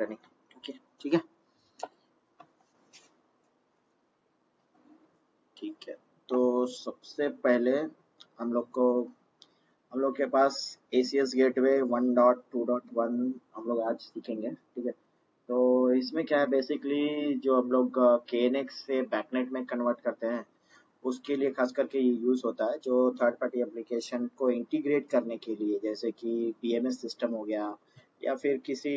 Training. Okay ठीक है ठीक है। तो सबसे पहले हम लोग के पास ACS गेटवे 1.2.1 हम लोग आज सीखेंगे। ठीक है, तो इसमें क्या है बेसिकली जो हम लोग KNX से बैकनेट में कन्वर्ट करते हैं उसके लिए खास करके ये यूज़ होता है, जो थर्ड पार्टी एप्लीकेशन को इंटीग्रेट करने के लिए, जैसे कि PMS सिस्टम हो गया या फिर किसी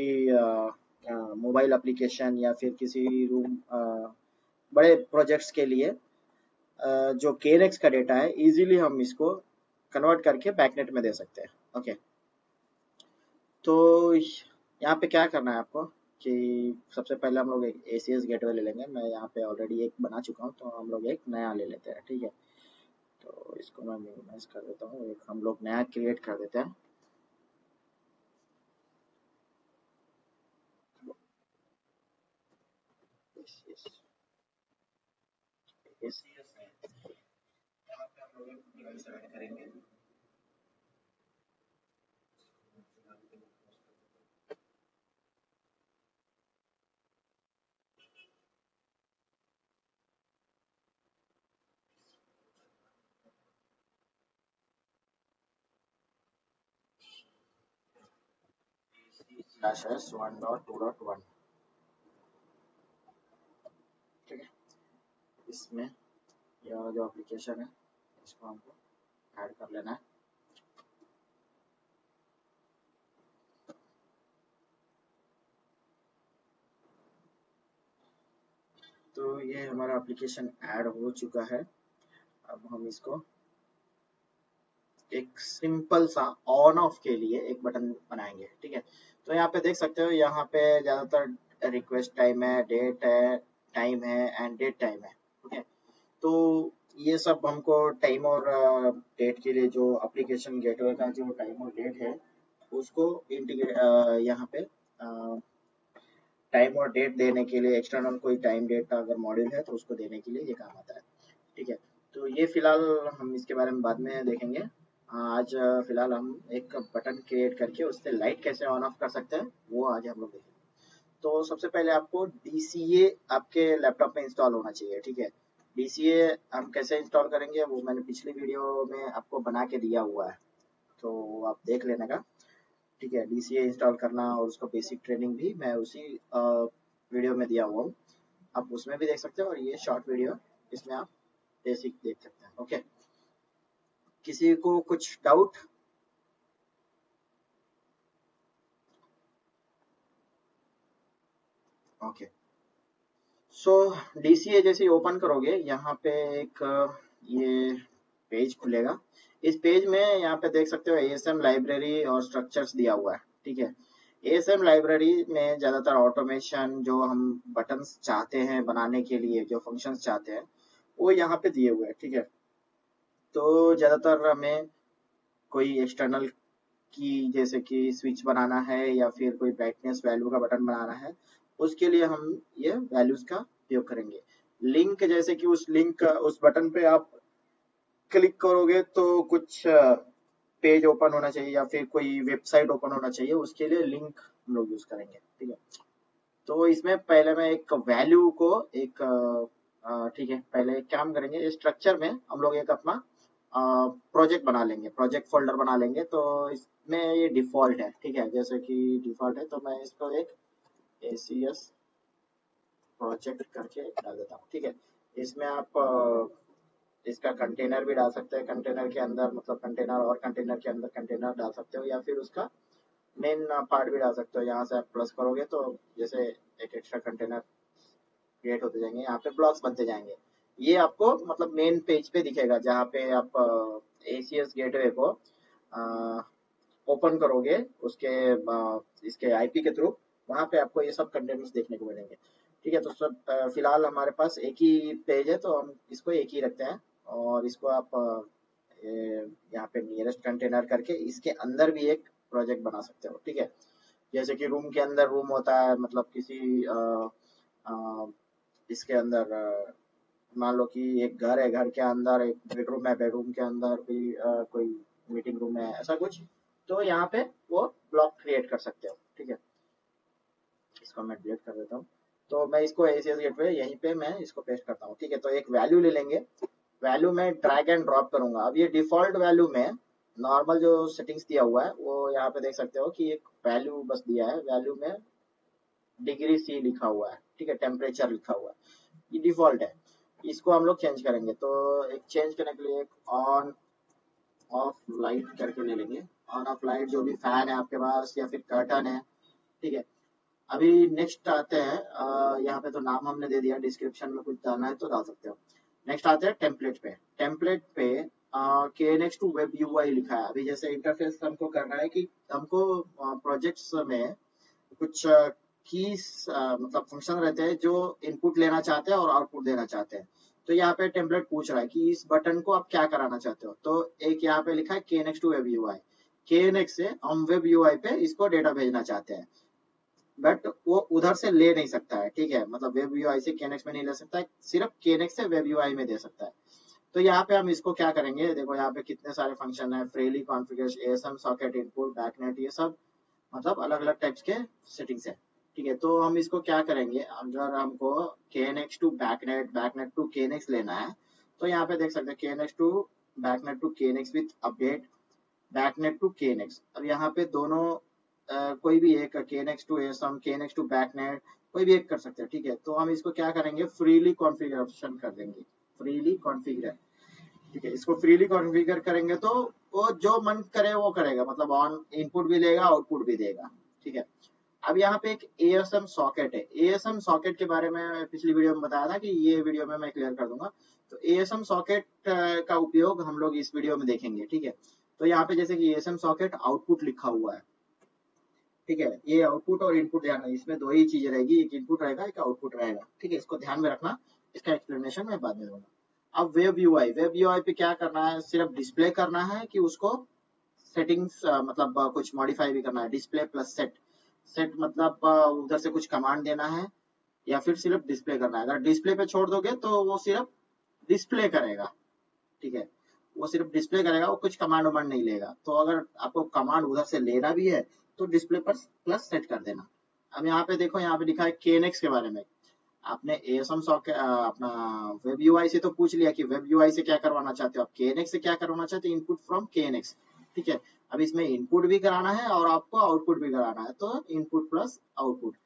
मोबाइल एप्लीकेशन या फिर किसी रूम बड़े प्रोजेक्ट्स के लिए जो KNX का डेटा है इजीली हम इसको कन्वर्ट करके बैकनेट में दे सकते हैं। ओके, तो यहाँ पे क्या करना है आपको कि सबसे पहले हम लोग एक ACS गेटवे ले लेंगे। मैं यहाँ पे ऑलरेडी एक बना चुका हूँ, तो हम लोग एक नया ले लेते हैं। ठीक है, तो इसको मैं मिनिमाइज कर देता हूँ, एक हम लोग नया क्रिएट कर देते हैं। ACS है, यहाँ पे हम लोग एक डिवाइस ऐड करेंगे। AC/S 1.2.1। ठीक है, इसमें यह जो एप्लीकेशन है इसको हमको ऐड कर लेना है। तो ये हमारा एप्लीकेशन ऐड हो चुका है। अब हम इसको एक सिंपल सा ऑन ऑफ के लिए एक बटन बनाएंगे। ठीक है, तो यहाँ पे देख सकते हो, यहाँ पे ज्यादातर रिक्वेस्ट टाइम है, डेट है, टाइम है एंड डेट टाइम है। ठीक है, तो ये सब हमको टाइम और डेट के लिए जो एप्लीकेशन गेटवे का जो टाइम और डेट है उसको इंटीग्रेट यहाँ पे टाइम और डेट देने के लिए एक्सटर्नल कोई टाइम डेट का अगर मॉड्यूल है तो उसको देने के लिए ये काम आता है। ठीक है, तो ये फिलहाल हम इसके बारे में बाद में देखेंगे। आज फिलहाल हम एक बटन क्रिएट करके उससे लाइट कैसे ऑन ऑफ कर सकते हैं वो आज हम लोग देखेंगे। तो सबसे पहले आपको DCA आपके लैपटॉप में इंस्टॉल होना चाहिए। ठीक है, DCA हम कैसे इंस्टॉल करेंगे वो मैंने पिछली वीडियो में आपको बना के दिया हुआ है, तो आप देख लेने का। ठीक है, DCA इंस्टॉल करना और उसका बेसिक ट्रेनिंग भी मैं उसी वीडियो में दिया हुआ हूँ, आप उसमें भी देख सकते हो और ये शॉर्ट वीडियो इसमें आप बेसिक देख सकते हैं। ओके, किसी को कुछ डाउट? ओके, सो DCA जैसे ही ओपन करोगे यहाँ पे एक ये पेज खुलेगा। इस पेज में यहाँ पे देख सकते हो ASM लाइब्रेरी और स्ट्रक्चर्स दिया हुआ है। ठीक है, ASM लाइब्रेरी में ज़्यादातर ऑटोमेशन जो हम बटन्स चाहते हैं बनाने के लिए, जो फंक्शंस चाहते हैं वो यहाँ पे दिए हुए हैं। ठीक है, तो ज़्यादातर हमें कोई एक्सटर्नल की जैसे कि स्विच बनाना है या फिर कोई ब्राइटनेस वैल्यू का बटन बनाना है, उसके लिए हम ये वैल्यूज का उपयोग करेंगे। लिंक, जैसे कि उस लिंक उस बटन पे आप क्लिक करोगे तो कुछ पेज ओपन होना चाहिए या फिर कोई वेबसाइट ओपन होना चाहिए, उसके लिए लिंक हम लोग यूज करेंगे। ठीक है, तो इसमें पहले मैं एक वैल्यू को एक ठीक है, पहले एक काम करेंगे, स्ट्रक्चर में हम लोग एक अपना प्रोजेक्ट बना लेंगे, प्रोजेक्ट फोल्डर बना लेंगे। तो इसमें ये डिफॉल्ट है। ठीक है, जैसे कि डिफॉल्ट है तो मैं इसको एक ACS प्रोजेक्ट करके डाल देता हूँ। ठीक है, इसमें आप इसका कंटेनर भी डाल सकते हैं, कंटेनर के अंदर मतलब कंटेनर और कंटेनर के अंदर कंटेनर डाल सकते हो, या फिर उसका मेन पार्ट भी डाल सकते हो। यहाँ से आप प्लस करोगे तो जैसे एक एक्स्ट्रा कंटेनर क्रिएट होते जाएंगे, यहाँ पे ब्लॉक्स बनते जाएंगे। ये आपको मतलब मेन पेज पे दिखेगा जहाँ पे आप ACS गेटवे को ओपन करोगे उसके इसके IP के थ्रू, वहाँ पे आपको ये सब कंटेनर्स देखने को मिलेंगे। ठीक है, तो सब फिलहाल हमारे पास एक ही पेज है तो हम इसको एक ही रखते हैं, और इसको आप यहाँ पे नियरेस्ट कंटेनर करके इसके अंदर भी एक प्रोजेक्ट बना सकते हो। ठीक है, जैसे कि रूम के अंदर रूम होता है, मतलब किसी अ, इसके अंदर मान लो कि एक घर है, घर के अंदर एक बेडरूम है, बेडरूम के अंदर भी कोई मीटिंग रूम है, ऐसा कुछ, तो यहाँ पे वो ब्लॉक क्रिएट कर सकते हो। ठीक है, इसको मैं डिलीट कर देता हूँ। तो मैं इसको ACS गेटवे यहीं पे मैं इसको पेस्ट करता हूँ। ठीक है, तो एक वैल्यू ले लेंगे, वैल्यू में ड्रैग एंड ड्रॉप करूंगा। अब ये डिफॉल्ट वैल्यू में नॉर्मल जो सेटिंग्स दिया हुआ है वो यहाँ पे देख सकते हो कि एक वैल्यू बस दिया है, वैल्यू में डिग्री सी लिखा हुआ है। ठीक है, टेम्परेचर लिखा हुआ है, ये डिफॉल्ट है। इसको हम लोग चेंज करेंगे, तो एक चेंज करने के लिए एक ऑन ऑफ लाइट करके ले लेंगे। ऑन ऑफ लाइट जो भी फैन है आपके पास या फिर कर्टन है। ठीक है, अभी नेक्स्ट आते हैं, यहाँ पे तो नाम हमने दे दिया, डिस्क्रिप्शन में कुछ डालना है तो डाल सकते हो। नेक्स्ट आते हैं टेम्पलेट पे। टेम्पलेट पे KNX टू वेब UI लिखा है। अभी जैसे इंटरफेस हमको करना है कि हमको प्रोजेक्ट्स में कुछ कीज मतलब फंक्शन रहते हैं जो इनपुट लेना चाहते हैं और आउटपुट देना चाहते हैं। तो यहाँ पे टेम्पलेट पूछ रहा है कि इस बटन को आप क्या कराना चाहते हो। तो एक यहाँ पे लिखा है KNX to web UI। KNX से हम वेब UI पे इसको डेटा भेजना चाहते हैं, बट वो उधर से ले नहीं सकता है। ठीक है, मतलब वेब यूआई से KNX में नहीं ले सकता है, सिर्फ KNX से वेब यूआई में दे सकता है। तो यहाँ पे हम इसको क्या करेंगे, देखो यहाँ पे कितने सारे फंक्शन है, freely configure, ASM socket input, BACnet, ये सब मतलब अलग अलग टाइप्स के सेटिंग्स है। ठीक है, तो हम इसको क्या करेंगे, अगर हमको KNX टू बैकनेट, बैकनेट टू KNX लेना है, तो यहाँ पे देख सकते हैं KNX to BACnet to KNX with update, BACnet to KNX। अब यहाँ पे दोनों कोई भी एक KNX to ASM, KNX to BACnet, कोई भी एक कर सकते हैं। ठीक है, तो हम इसको क्या करेंगे, फ्रीली कॉन्फ़िगरेशन कर देंगे, फ्रीली कॉन्फ़िगर। ठीक है, इसको फ्रीली कॉन्फ़िगर करेंगे तो वो जो मन करे वो करेगा, मतलब ऑन इनपुट भी लेगा, आउटपुट भी देगा। ठीक है, अब यहाँ पे एक ASM सॉकेट है। ASM सॉकेट के बारे में पिछली वीडियो में बताया था कि ये वीडियो में मैं क्लियर कर दूंगा। तो ASM सॉकेट का उपयोग हम लोग इस वीडियो में देखेंगे। ठीक है, तो यहाँ पे जैसे कि ASM सॉकेट आउटपुट लिखा हुआ है। ठीक है, ये आउटपुट और इनपुट ध्यान है, इसमें दो ही चीजें रहेगी, एक इनपुट रहेगा एक आउटपुट रहेगा। ठीक है, इसको ध्यान में रखना, इसका एक्सप्लेनेशन मैं बाद में दूंगा। अब वेब यूआई, वेब यूआई पे क्या करना है, सिर्फ डिस्प्ले करना है कि उसको सेटिंग्स मतलब कुछ मॉडिफाई भी करना है। डिस्प्ले प्लस सेट, सेट मतलब उधर से कुछ कमांड देना है या फिर सिर्फ डिस्प्ले करना है। अगर डिस्प्ले पे छोड़ दोगे तो वो सिर्फ डिस्प्ले करेगा। ठीक है, वो सिर्फ डिस्प्ले करेगा, वो कुछ कमांड वमांड नहीं लेगा। तो अगर आपको कमांड उधर से लेना भी है तो डिस्प्ले पर प्लस सेट कर देना। अब यहाँ पे देखो, यहाँ पे लिखा है KNX के बारे में। आपने ASM सॉकेट अपना वेब यूआई से तो पूछ लिया कि वेब यूआई से क्या करवाना चाहते हो, आप KNX से क्या करवाना चाहते हो, इनपुट फ्रॉम KNX। ठीक है, अब इसमें इनपुट भी कराना है और आपको आउटपुट भी कराना है, तो इनपुट प्लस आउटपुट,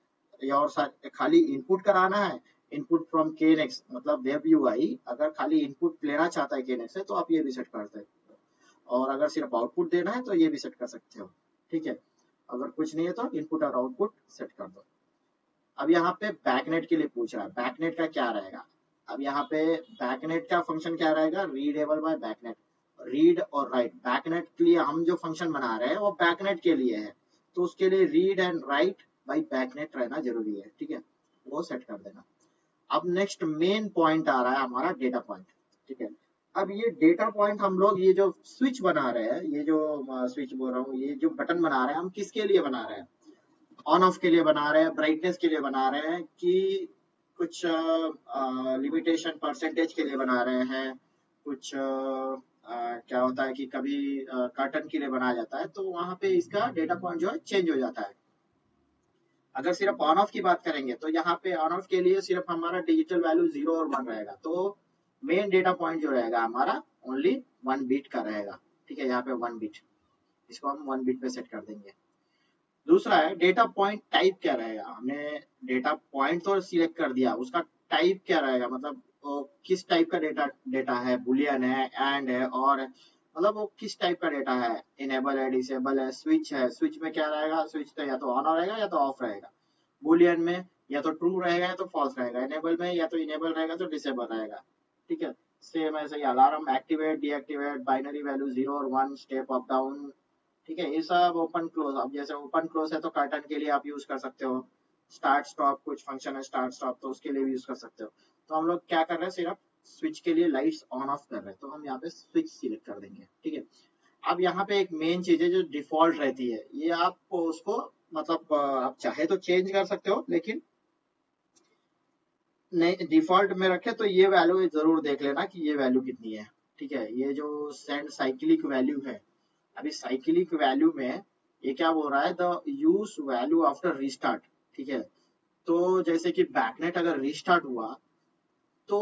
और खाली इनपुट कराना है, इनपुट फ्रॉम KNX मतलब वेब यूआई। अगर खाली इनपुट लेना चाहता है KNX से तो आप ये भी सेट कर सकते हो, और अगर सिर्फ आउटपुट देना है तो ये भी सेट कर सकते हो। ठीक है, अगर कुछ नहीं है तो इनपुट और आउटपुट सेट कर दो। अब यहाँ पे बैकनेट के लिए पूछ रहा है, बैकनेट का क्या रहेगा। अब यहाँ पे बैकनेट का फंक्शन क्या रहेगा, रीडेबल बाय बैकनेट, रीड और राइट। बैकनेट के लिए हम जो फंक्शन बना रहे हैं वो बैकनेट के लिए है, तो उसके लिए रीड एंड राइट बाय बैकनेट रहना जरूरी है। ठीक है, वो सेट कर देना। अब नेक्स्ट मेन पॉइंट आ रहा है हमारा डेटा पॉइंट। ठीक है, अब ये डेटा पॉइंट हम लोग ये जो स्विच बना रहे हैं, ये जो स्विच बोल रहा हूँ, ये जो बटन बना रहे हैं, हम किसके लिए बना रहे हैं, ऑन ऑफ के लिए बना रहे हैं, ब्राइटनेस के लिए बना रहे हैं, कि कुछ लिमिटेशन परसेंटेज के लिए बना रहे हैं, कुछ क्या होता है कि कभी कर्टन के लिए बनाया जाता है, तो वहां पे इसका डेटा पॉइंट जो है चेंज हो जाता है। अगर सिर्फ ऑन ऑफ की बात करेंगे तो यहाँ पे ऑन ऑफ के लिए सिर्फ हमारा डिजिटल वैल्यू 0 और 1 रहेगा, तो मेन डेटा पॉइंट जो रहेगा हमारा ओनली 1 बिट का रहेगा। ठीक है, यहाँ पे 1 बिट, इसको हम 1 बिट पे सेट कर देंगे। दूसरा है डेटा पॉइंट टाइप क्या रहेगा। हमने डेटा पॉइंट तो सिलेक्ट कर दिया, उसका टाइप क्या रहेगा, मतलब वो किस टाइप का डेटा डेटा है, बुलियन है, एंड है, और मतलब वो किस टाइप का डेटा है, इनेबल है, डिसेबल है, स्विच है। स्विच में क्या रहेगा, स्विच तो या तो ऑन रहेगा या तो ऑफ रहेगा। बुलियन में या तो ट्रू रहेगा या तो फॉल्स रहेगा। इनेबल में या तो इनेबल रहेगा तो डिसेबल रहेगा। ठीक है, सेम ऐसे ही alarm activate deactivate, binary value 0 और 1, स्टेप अप डाउन। ठीक है, ये सब ओपन क्लोज। अब जैसे ओपन क्लोज है तो कर्टन के लिए आप यूज कर सकते हो, स्टार्ट स्टॉप कुछ फंक्शन है स्टार्ट स्टॉप, तो उसके लिए भी यूज कर सकते हो। तो हम लोग क्या कर रहे हैं, सिर्फ स्विच के लिए लाइट्स ऑन ऑफ कर रहे हैं, तो हम यहाँ पे स्विच सिलेक्ट कर देंगे। ठीक है, अब यहाँ पे एक मेन चीज है जो डिफॉल्ट रहती है, ये आपको उसको मतलब आप चाहे तो चेंज कर सकते हो, लेकिन नहीं डिफॉल्ट में रखे तो ये वैल्यू जरूर देख लेना कि ये वैल्यू कितनी है। ठीक है, ये जो सेंड साइक्लिक वैल्यू है, अभी साइक्लिक वैल्यू में ये क्या बोल रहा है, the use value after restart. ठीक है, तो जैसे कि बैकनेट अगर रिस्टार्ट हुआ तो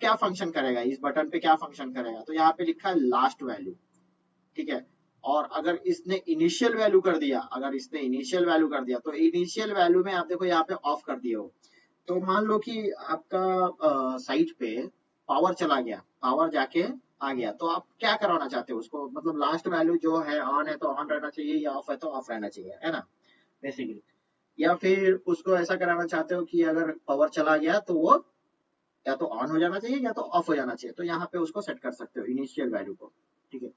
क्या फंक्शन करेगा, इस बटन पे क्या फंक्शन करेगा, तो यहाँ पे लिखा है लास्ट वैल्यू, ठीक है। और अगर इसने इनिशियल वैल्यू कर दिया, अगर इसने इनिशियल वैल्यू कर दिया तो इनिशियल वैल्यू में आप देखो यहाँ पे ऑफ कर दिए हो। तो मान लो कि आपका साइट पे पावर चला गया, पावर जाके आ गया, तो आप क्या करवाना चाहते हो उसको, मतलब लास्ट वैल्यू जो है ऑन है तो ऑन रहना चाहिए, या ऑफ है तो ऑफ रहना चाहिए, है ना, बेसिकली। या फिर उसको ऐसा कराना चाहते हो कि अगर पावर चला गया तो वो या तो ऑन हो जाना चाहिए या तो ऑफ हो जाना चाहिए, तो यहाँ पे उसको सेट कर सकते हो इनिशियल वैल्यू को, ठीक है।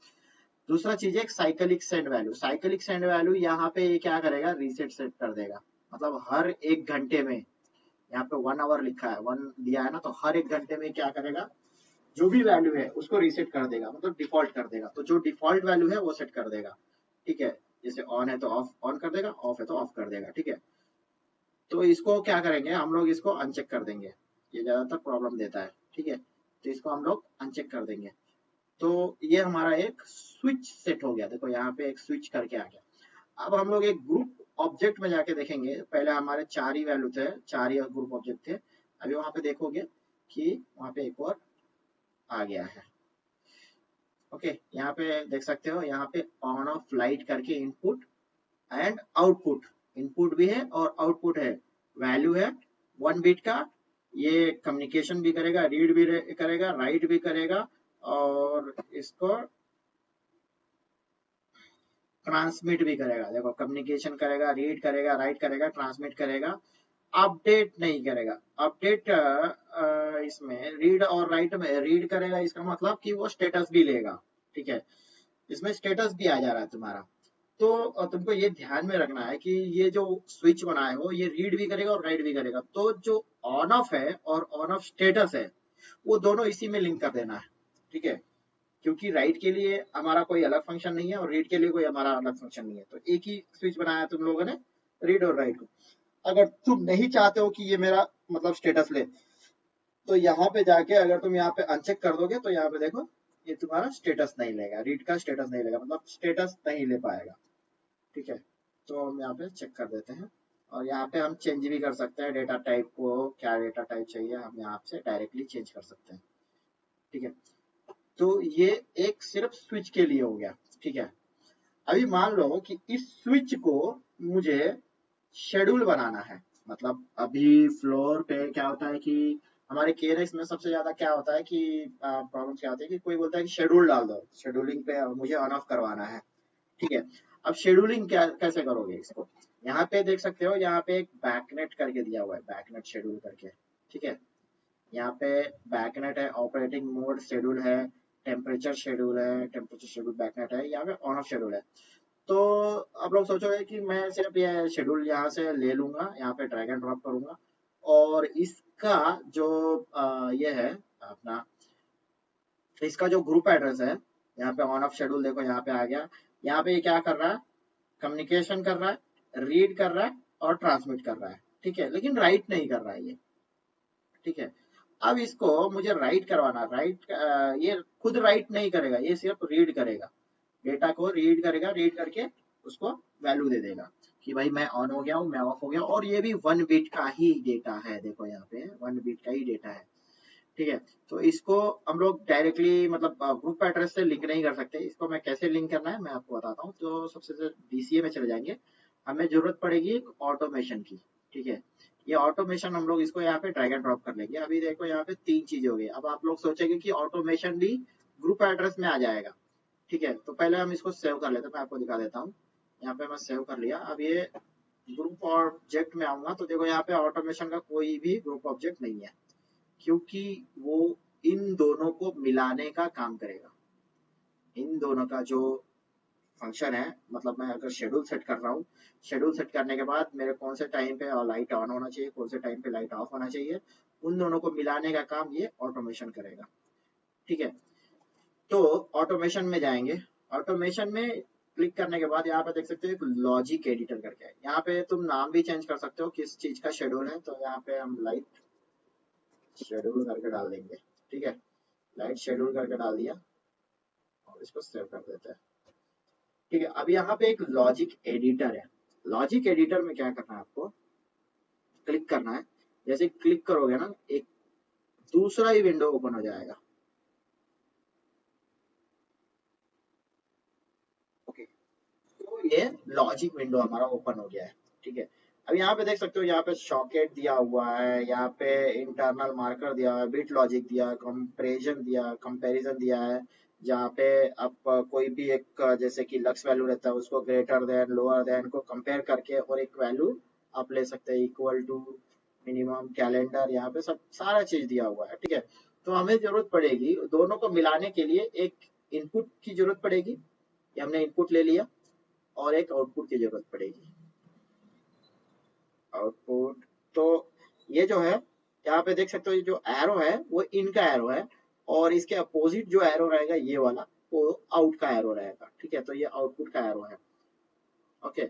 दूसरा चीज है cyclic send value. Cyclic send value यहाँ पे ये क्या करेगा, रीसेट सेट कर देगा, मतलब हर 1 घंटे में, यहाँ पे 1 आवर लिखा है, 1 दिया है ना, तो हर 1 घंटे में क्या करेगा, जो भी वैल्यू है उसको रीसेट कर देगा, मतलब डिफॉल्ट कर देगा, तो जो डिफॉल्ट वैल्यू है वो सेट कर देगा, ठीक है। जैसे ऑन है तो ऑफ ऑन कर देगा, ऑफ है तो ऑफ कर देगा, ठीक है। तो इसको क्या करेंगे हम लोग, इसको अनचेक कर देंगे, ये ज्यादातर प्रॉब्लम देता है, ठीक है। तो इसको हम लोग अनचेक कर देंगे। तो ये हमारा एक स्विच सेट हो गया, देखो यहाँ पे एक स्विच करके आ गया। अब हम लोग एक ग्रुप ऑब्जेक्ट में जाके देखेंगे, पहले हमारे 4 ही वैल्यू थे, 4 ही ग्रुप ऑब्जेक्ट थे। अभी वहां पे देखोगे कि वहां पे एक और आ गया है, ओके। यहाँ पे देख सकते हो, यहाँ पे ऑन ऑफ लाइट करके इनपुट एंड आउटपुट, इनपुट भी है और आउटपुट है, वैल्यू है 1 बिट का। ये कम्युनिकेशन भी करेगा, रीड भी करेगा, राइट भी करेगा, और इसको ट्रांसमिट भी करेगा। देखो कम्युनिकेशन करेगा, रीड करेगा, राइट करेगा, ट्रांसमिट करेगा, अपडेट नहीं करेगा। अपडेट इसमें रीड और राइट में रीड करेगा, इसका मतलब कि वो स्टेटस भी लेगा, ठीक है। इसमें स्टेटस भी आ जा रहा है तुम्हारा। तो तुमको ये ध्यान में रखना है कि ये जो स्विच बना है वो ये रीड भी करेगा और राइट भी करेगा, तो जो ऑन ऑफ है और ऑन ऑफ स्टेटस है वो दोनों इसी में लिंक कर देना है, ठीक है। क्योंकि राइट के लिए हमारा कोई अलग फंक्शन नहीं है और रीड के लिए कोई हमारा अलग फंक्शन नहीं है, तो एक ही स्विच बनाया तुम लोगों ने, रीड और राइट को। अगर तुम नहीं चाहते हो कि ये मेरा मतलब स्टेटस ले, तो यहाँ पे जाके अगर तुम यहाँ पे अनचेक कर दोगे तो यहाँ पे देखो ये तुम्हारा स्टेटस नहीं लेगा, रीड का स्टेटस नहीं लेगा, मतलब स्टेटस नहीं ले पाएगा, ठीक है। तो हम यहाँ पे चेक कर देते हैं, और यहाँ पे हम चेंज भी कर सकते हैं डेटा टाइप को, क्या डेटा टाइप चाहिए हम यहाँ से डायरेक्टली चेंज कर सकते हैं, ठीक है। तो ये एक सिर्फ स्विच के लिए हो गया, ठीक है। अभी मान लो कि इस स्विच को मुझे शेड्यूल बनाना है, मतलब अभी फ्लोर पे क्या होता है कि हमारे केएनएक्स में सबसे ज्यादा क्या होता है कि प्रॉब्लम क्या होती है कि कोई बोलता है कि शेड्यूल डाल दो, शेड्यूलिंग पे मुझे ऑन ऑफ करवाना है, ठीक है। अब शेड्यूलिंग क्या कैसे करोगे इसको, यहाँ पे देख सकते हो, यहाँ पे एक बैकनेट करके दिया हुआ है, बैकनेट शेड्यूल करके, ठीक है। यहाँ पे बैकनेट है, ऑपरेटिंग मोड शेड्यूल है, टेम्परेचर शेड्यूल है, टेम्परेचर शेड्यूल बैकनेट है, यहाँ पे ऑन ऑफ शेड्यूल है। तो आप लोग सोचोगे कि मैं सिर्फ ये शेड्यूल यहाँ से ले लूंगा, यहाँ पे ड्रैग एंड ड्रॉप करूंगा, और इसका जो ये है अपना, इसका जो ग्रुप एड्रेस है, यहाँ पे ऑन ऑफ शेड्यूल देखो यहाँ पे आ गया। यहाँ पे ये क्या कर रहा है, कम्युनिकेशन कर रहा है, रीड कर रहा है और ट्रांसमिट कर रहा है, ठीक है, लेकिन राइट नहीं कर रहा है ये, ठीक है। अब इसको मुझे राइट करवाना, राइट ये खुद राइट नहीं करेगा, ये सिर्फ रीड करेगा, डेटा को रीड करेगा, रीड करके उसको वैल्यू दे देगा कि भाई मैं ऑन हो गया हूँ, मैं ऑफ हो गया, और ये भी 1 बिट का ही डेटा है, देखो यहाँ पे 1 बिट का ही डेटा है, ठीक है। तो इसको हम लोग डायरेक्टली मतलब ग्रुप एड्रेस से लिंक नहीं कर सकते, इसको मैं कैसे लिंक करना है मैं आपको बताता हूँ। तो सबसे डीसीए में चले जाएंगे, हमें जरूरत पड़ेगी एक ऑटोमेशन की, ठीक है। ये ऑटोमेशन हम लोग इसको यहाँ पे ड्रैग एंड ड्रॉप कर लेंगे। अभी देखो यहाँ पे 3 चीजें हो गई, अब आप लोग सोचेंगे कि ऑटोमेशन भी ग्रुप एड्रेस में आ जाएगा, ठीक है। तो पहले हम इसको सेव कर लेते हैं, मैं आपको दिखा देता हूँ। यहाँ पे मैं सेव कर लिया। अब ये ग्रुप ऑब्जेक्ट में आऊंगा तो देखो यहाँ पे ऑटोमेशन का कोई भी ग्रुप ऑब्जेक्ट नहीं है, क्योंकि वो इन दोनों को मिलाने का काम करेगा। इन दोनों का जो फंक्शन है, मतलब मैं अगर शेड्यूल सेट कर रहा हूँ, शेड्यूल सेट करने के बाद मेरे कौन से टाइम पे लाइट ऑन होना चाहिए, कौन से टाइम पे लाइट ऑफ होना चाहिए, उन दोनों को मिलाने का काम ये ऑटोमेशन करेगा, ठीक है। तो ऑटोमेशन में जाएंगे, ऑटोमेशन में क्लिक करने के बाद यहाँ पे देख सकते हो एक लॉजिक एडिटर करके है, यहाँ पे तुम नाम भी चेंज कर सकते हो किस चीज का शेड्यूल है। तो यहाँ पे हम लाइट शेड्यूल करके डाल देंगे, ठीक है, लाइट शेड्यूल करके डाल दिया और इसको सेव कर देते हैं, ठीक है। अब यहाँ पे एक लॉजिक एडिटर है, लॉजिक एडिटर में क्या करना है आपको, क्लिक करना है। जैसे क्लिक करोगे ना, एक दूसरा ही विंडो ओपन हो जाएगा। ओके, तो ये लॉजिक विंडो हमारा ओपन हो गया है। ठीक है, अब यहाँ पे देख सकते हो, यहाँ पे सॉकेट दिया हुआ है, यहाँ पे इंटरनल मार्कर दिया हुआ है, बिट लॉजिक दिया, कंपेरिजन दिया, कंपैरिजन दिया है, जहाँ पे आप कोई भी एक जैसे कि लक्स वैल्यू रहता है उसको ग्रेटर देन लोअर देन को कंपेयर करके और एक वैल्यू आप ले सकते हैं इक्वल टू मिनिमम कैलेंडर, यहाँ पे सब सारा चीज दिया हुआ है। ठीक है, तो हमें जरूरत पड़ेगी दोनों को मिलाने के लिए एक इनपुट की जरूरत पड़ेगी, ये हमने इनपुट ले लिया, और एक आउटपुट की जरूरत पड़ेगी। आउटपुट, तो ये जो है यहाँ पे देख सकते हो, ये जो एरो है वो इन का एरो है, और इसके अपोजिट जो एरो रहेगा ये वाला, वो आउट का एरो रहेगा। ठीक है, तो ये आउटपुट का एरो है। ओके,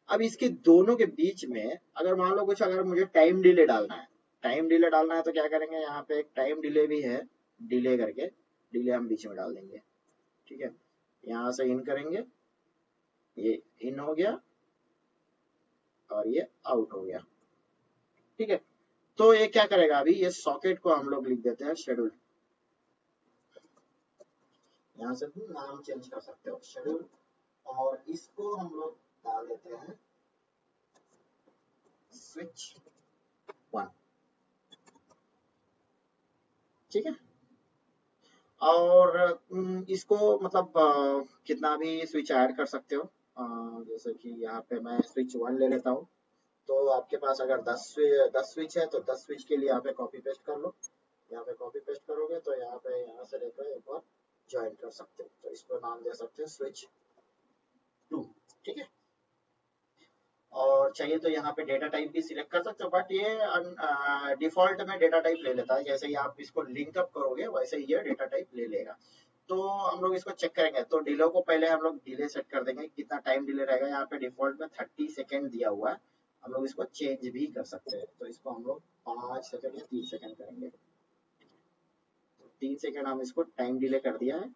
अब इसके दोनों के बीच में अगर मान लो कुछ, अगर मुझे टाइम डिले डालना है, टाइम डिले डालना है तो क्या करेंगे, यहाँ पे एक टाइम डिले भी है, डिले करके, डिले हम बीच में डाल देंगे। ठीक है, यहाँ से इन करेंगे, ये इन हो गया और ये आउट हो गया। ठीक है, तो ये क्या करेगा, अभी ये सॉकेट को हम लोग लिख देते हैं शेड्यूल, यहाँ से भी नाम चेंज कर सकते हो शेड्यूल, और इसको हम लोग डाल देते हैं स्विच 1। ठीक है, और इसको मतलब कितना भी स्विच ऐड कर सकते हो, जैसे कि यहाँ पे मैं स्विच 1 ले लेता हूँ, तो आपके पास अगर 10 स्विच है तो 10 स्विच के लिए यहाँ पे कॉपी पेस्ट कर लो, यहाँ पे कॉपी पेस्ट करोगे तो यहाँ पे, यहाँ से लेकर एक बार ज्वाइन कर सकते हो, तो इसको नाम दे सकते हो स्विच 2। ठीक है, और चाहिए तो यहाँ पे डेटा टाइप भी सिलेक्ट कर सकते हो, बट ये डिफॉल्ट में डेटा टाइप ले लेता है, जैसे ही आप इसको लिंक अप करोगे वैसे ही ये डेटा टाइप ले लेगा। तो हम लोग इसको चेक करेंगे, तो डिले को पहले हम लोग डिले सेट कर देंगे, कितना टाइम डिले रहेगा, यहाँ पे डिफॉल्ट में 30 सेकेंड दिया हुआ है, हम लोग इसको चेंज भी कर सकते हैं, तो इसको हम लोग 5 सेकेंड या 3 सेकेंड करेंगे। 3 सेकेंड हम इसको टाइम डिले कर दिया है,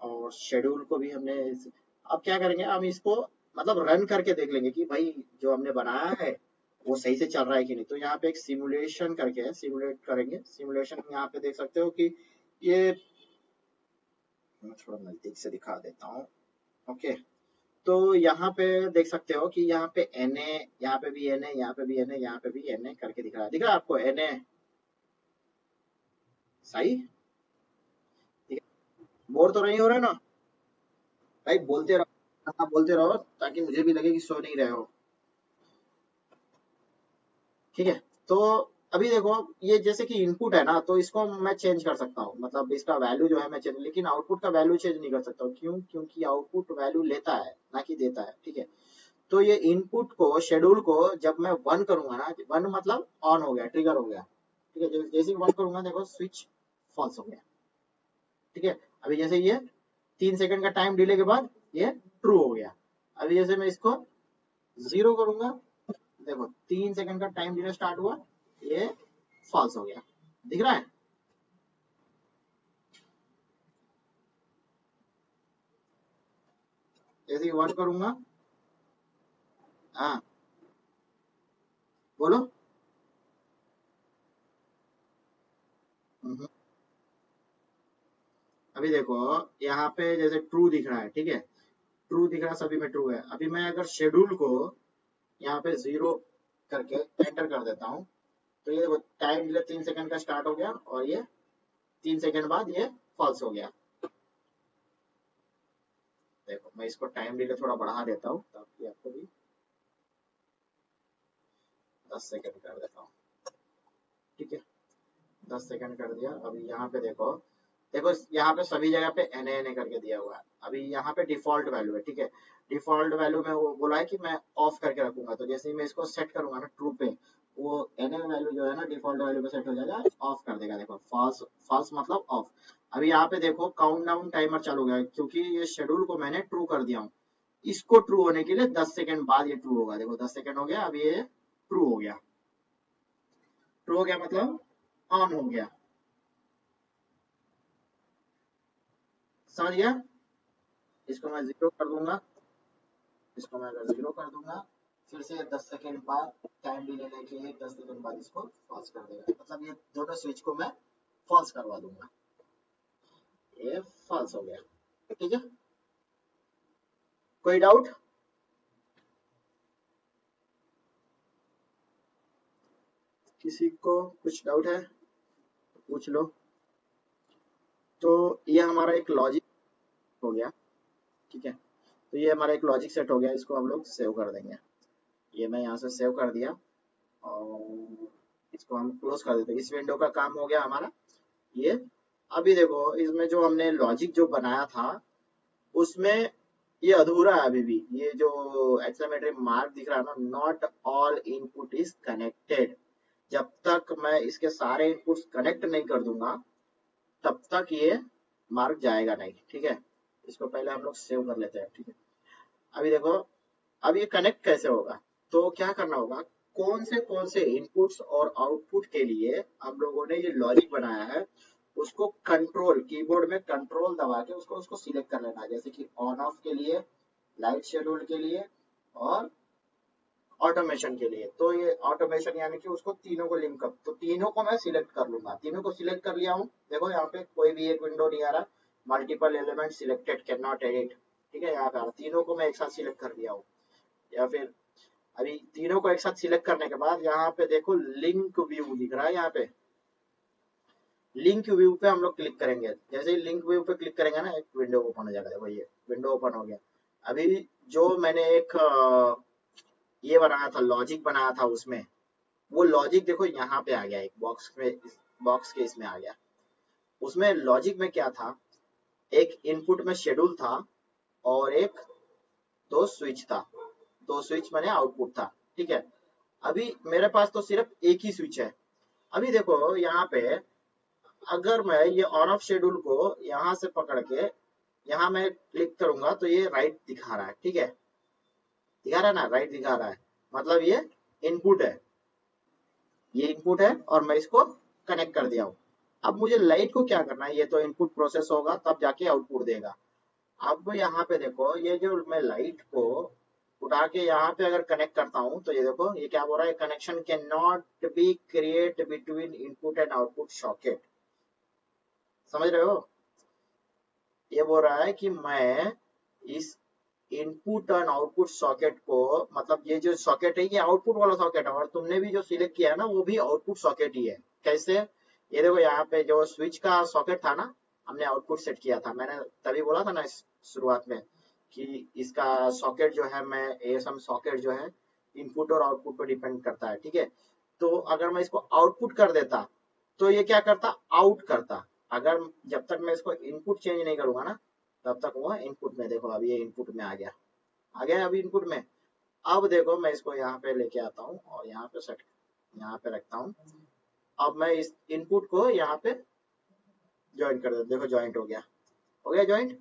और शेड्यूल को भी हमने अब क्या करेंगे, हम इसको मतलब रन करके देख लेंगे कि भाई जो हमने बनाया है वो सही से चल रहा है कि नहीं। तो यहाँ पे एक सिमुलेशन करके है, सिमुलेट करेंगे, सिमुलेशन यहाँ पे देख सकते हो कि ये, मैं थोड़ा नजदीक से दिखा देता हूँ। ओके, तो यहाँ पे देख सकते हो कि यहाँ पे एन ए, यहाँ पे भी एन ए, यहाँ पे भी एन ए, यहाँ पे भी एन ए करके दिख रहा है आपको एन ए, सही। ठीक है, बोर तो नहीं हो रहा ना भाई, बोलते रहो, हाँ बोलते रहो, ताकि मुझे भी लगे कि सो नहीं रहे हो। ठीक है, तो अभी देखो, ये जैसे कि इनपुट है ना, तो इसको मैं चेंज कर सकता हूँ, मतलब इसका वैल्यू जो है मैं चेंज, लेकिन आउटपुट का वैल्यू चेंज नहीं कर सकता हूँ। क्यों? क्योंकि आउटपुट वैल्यू लेता है ना कि देता है। ठीक है, तो ये इनपुट को, शेड्यूल को जब मैं 1 करूंगा ना, 1 मतलब ऑन हो गया, ट्रिगर हो गया। ठीक है, जैसे ही 1 करूंगा देखो स्विच फॉल्स हो गया। ठीक है, अभी जैसे ये 3 सेकंड का टाइम डिले के बाद ये ट्रू हो गया। अभी जैसे मैं इसको 0 करूंगा, देखो 3 सेकंड का टाइम डिले स्टार्ट हुआ, ये फॉल्स हो गया। दिख रहा है? जैसे ही 1 करूंगा, हाँ बोलो। हम्म, अभी देखो, यहाँ पे जैसे ट्रू दिख रहा है, ठीक है, ट्रू दिख रहा है, सभी में ट्रू है। अभी मैं अगर शेड्यूल को यहाँ पे 0 करके एंटर कर देता हूँ, तो ये देखो टाइम डिले 3 सेकंड का स्टार्ट हो गया, और ये 3 सेकंड बाद ये फॉल्स हो गया। देखो मैं इसको टाइम डिले थोड़ा बढ़ा देता हूँ ताकि आपको भी 10 सेकंड कर देता हूँ। ठीक है, 10 सेकंड कर दिया। अभी यहाँ पे देखो, देखो यहाँ पे सभी जगह पे एन एन करके दिया हुआ है। अभी यहाँ पे डिफॉल्ट वैल्यू है। ठीक है, डिफॉल्ट वैल्यू में वो बोला है कि मैं ऑफ करके रखूंगा, तो जैसे ही मैं इसको सेट करूंगा ना ट्रू पे, वो एन एन वैल्यू जो है ना डिफॉल्ट वैल्यू पे सेट हो जाएगा, ऑफ कर देगा। देखो फॉल्स, फॉल्स मतलब ऑफ। अभी यहाँ पे देखो काउंट डाउन टाइमर चालू हो गया, क्योंकि ये शेड्यूल को मैंने ट्रू कर दिया हूँ। इसको ट्रू होने के लिए 10 सेकंड बाद ये ट्रू होगा। देखो 10 सेकंड हो गया, अभी ये ट्रू हो गया। ट्रू हो गया मतलब ऑन हो गया। समझ गया? इसको मैं 0 कर दूंगा, इसको मैं अगर 0 कर दूंगा, फिर से 10 सेकेंड बाद टाइम डिले लेके 10 सेकेंड बाद इसको फॉल्स कर देगा, मतलब ये दोनों स्विच को मैं फॉल्स करवा दूंगा। ये फॉल्स हो गया, ठीक है। कोई डाउट? किसी को कुछ डाउट है पूछ लो। तो ये हमारा एक लॉजिक हो गया, ठीक है। तो ये हमारा एक लॉजिक सेट हो गया, इसको हम लोग सेव कर देंगे। ये मैं यहाँ से सेव कर दिया और इसको हम क्लोज कर देते हैं। इस विंडो का काम हो गया हमारा ये। अभी देखो इसमें जो हमने लॉजिक जो बनाया था उसमें ये अधूरा है अभी भी। ये जो एक्सक्लेमेटरी मार्क दिख रहा है ना, not all input is connected, जब तक मैं इसके सारे इनपुट्स कनेक्ट नहीं कर दूंगा तब तक ये मार्क जाएगा नहीं, ठीक है। इसको पहले हम लोग सेव कर लेते हैं, ठीक है। अभी देखो अब ये कनेक्ट कैसे होगा, तो क्या करना होगा, कौन से इनपुट्स और आउटपुट के लिए हम लोगों ने ये लॉजिक बनाया है उसको कंट्रोल, कीबोर्ड में कंट्रोल दबा के उसको उसको सिलेक्ट कर लेना है। जैसे कि ऑन ऑफ के लिए, लाइट शेड्यूल के लिए और ऑटोमेशन के लिए। तो ये ऑटोमेशन यानी कि उसको तीनों को लिंक अप, तो तीनों को मैं सिलेक्ट कर लूंगा। तीनों को सिलेक्ट कर लिया हूँ, देखो यहाँ पे कोई भी एक विंडो नहीं आ रहा, multiple element selected can not edit, ठीक है। यहाँ पे आ रहा, तीनों को मैं एक साथ सिलेक्ट कर लिया हूँ। या फिर अभी तीनों को एक साथ सिलेक्ट करने के बाद यहाँ पे देखो लिंक व्यू दिख रहा है, यहाँ पे लिंक व्यू पे हम लोग क्लिक करेंगे। जैसे ही लिंक व्यू पे क्लिक करेंगे ना, एक विंडो ओपन हो जाएगा। देखो ये विंडो ओपन हो गया। अभी जो मैंने एक ये बनाया था, लॉजिक बनाया था उसमें, वो लॉजिक देखो यहाँ पे आ गया, एक बॉक्स में, बॉक्स के इसमें आ गया। उसमें लॉजिक में क्या था, एक इनपुट में शेड्यूल था और एक दो स्विच था। दो स्विच माने आउटपुट था, ठीक है। अभी मेरे पास तो सिर्फ एक ही स्विच है। अभी देखो यहाँ पे अगर मैं ये ऑन ऑफ शेड्यूल को यहाँ से पकड़ के यहाँ मैं क्लिक करूंगा तो ये राइट दिखा रहा है, ठीक है। दिखा रहा है ना, राइट दिखा रहा है, मतलब ये इनपुट है, ये इनपुट है और मैं इसको कनेक्ट कर दिया हूँ। अब मुझे लाइट को क्या करना है, ये तो इनपुट प्रोसेस होगा तब जाके आउटपुट देगा। अब यहाँ पे देखो ये जो मैं लाइट को उठा के यहाँ पे अगर कनेक्ट करता हूँ तो ये देखो ये क्या बोल रहा है, connection can not be create between input and output socket. समझ रहे हो, ये बोल रहा है कि मैं इस इनपुट एंड आउटपुट सॉकेट को, मतलब ये जो सॉकेट है ये आउटपुट वाला सॉकेट है और तुमने भी जो सिलेक्ट किया है ना वो भी आउटपुट सॉकेट ही है। कैसे, ये देखो यहाँ पे जो स्विच का सॉकेट था ना, हमने आउटपुट सेट किया था। मैंने तभी बोला था ना शुरुआत में कि इसका सॉकेट जो है, मैं एएसएम सॉकेट जो है इनपुट और आउटपुट पर डिपेंड करता है, ठीक है। तो अगर मैं इसको आउटपुट कर देता तो ये क्या करता, आउट करता। अगर जब तक मैं इसको इनपुट चेंज नहीं करूंगा ना तब तक वो इनपुट में, देखो अभी ये इनपुट में आ गया, आ गया अभी इनपुट में। अब देखो मैं इसको यहाँ पे लेके आता हूँ और यहाँ पे सेट, यहाँ पे रखता हूँ। अब मैं इस इनपुट को यहाँ पे ज्वाइन कर देता, देखो ज्वाइंट हो गया ज्वाइंट।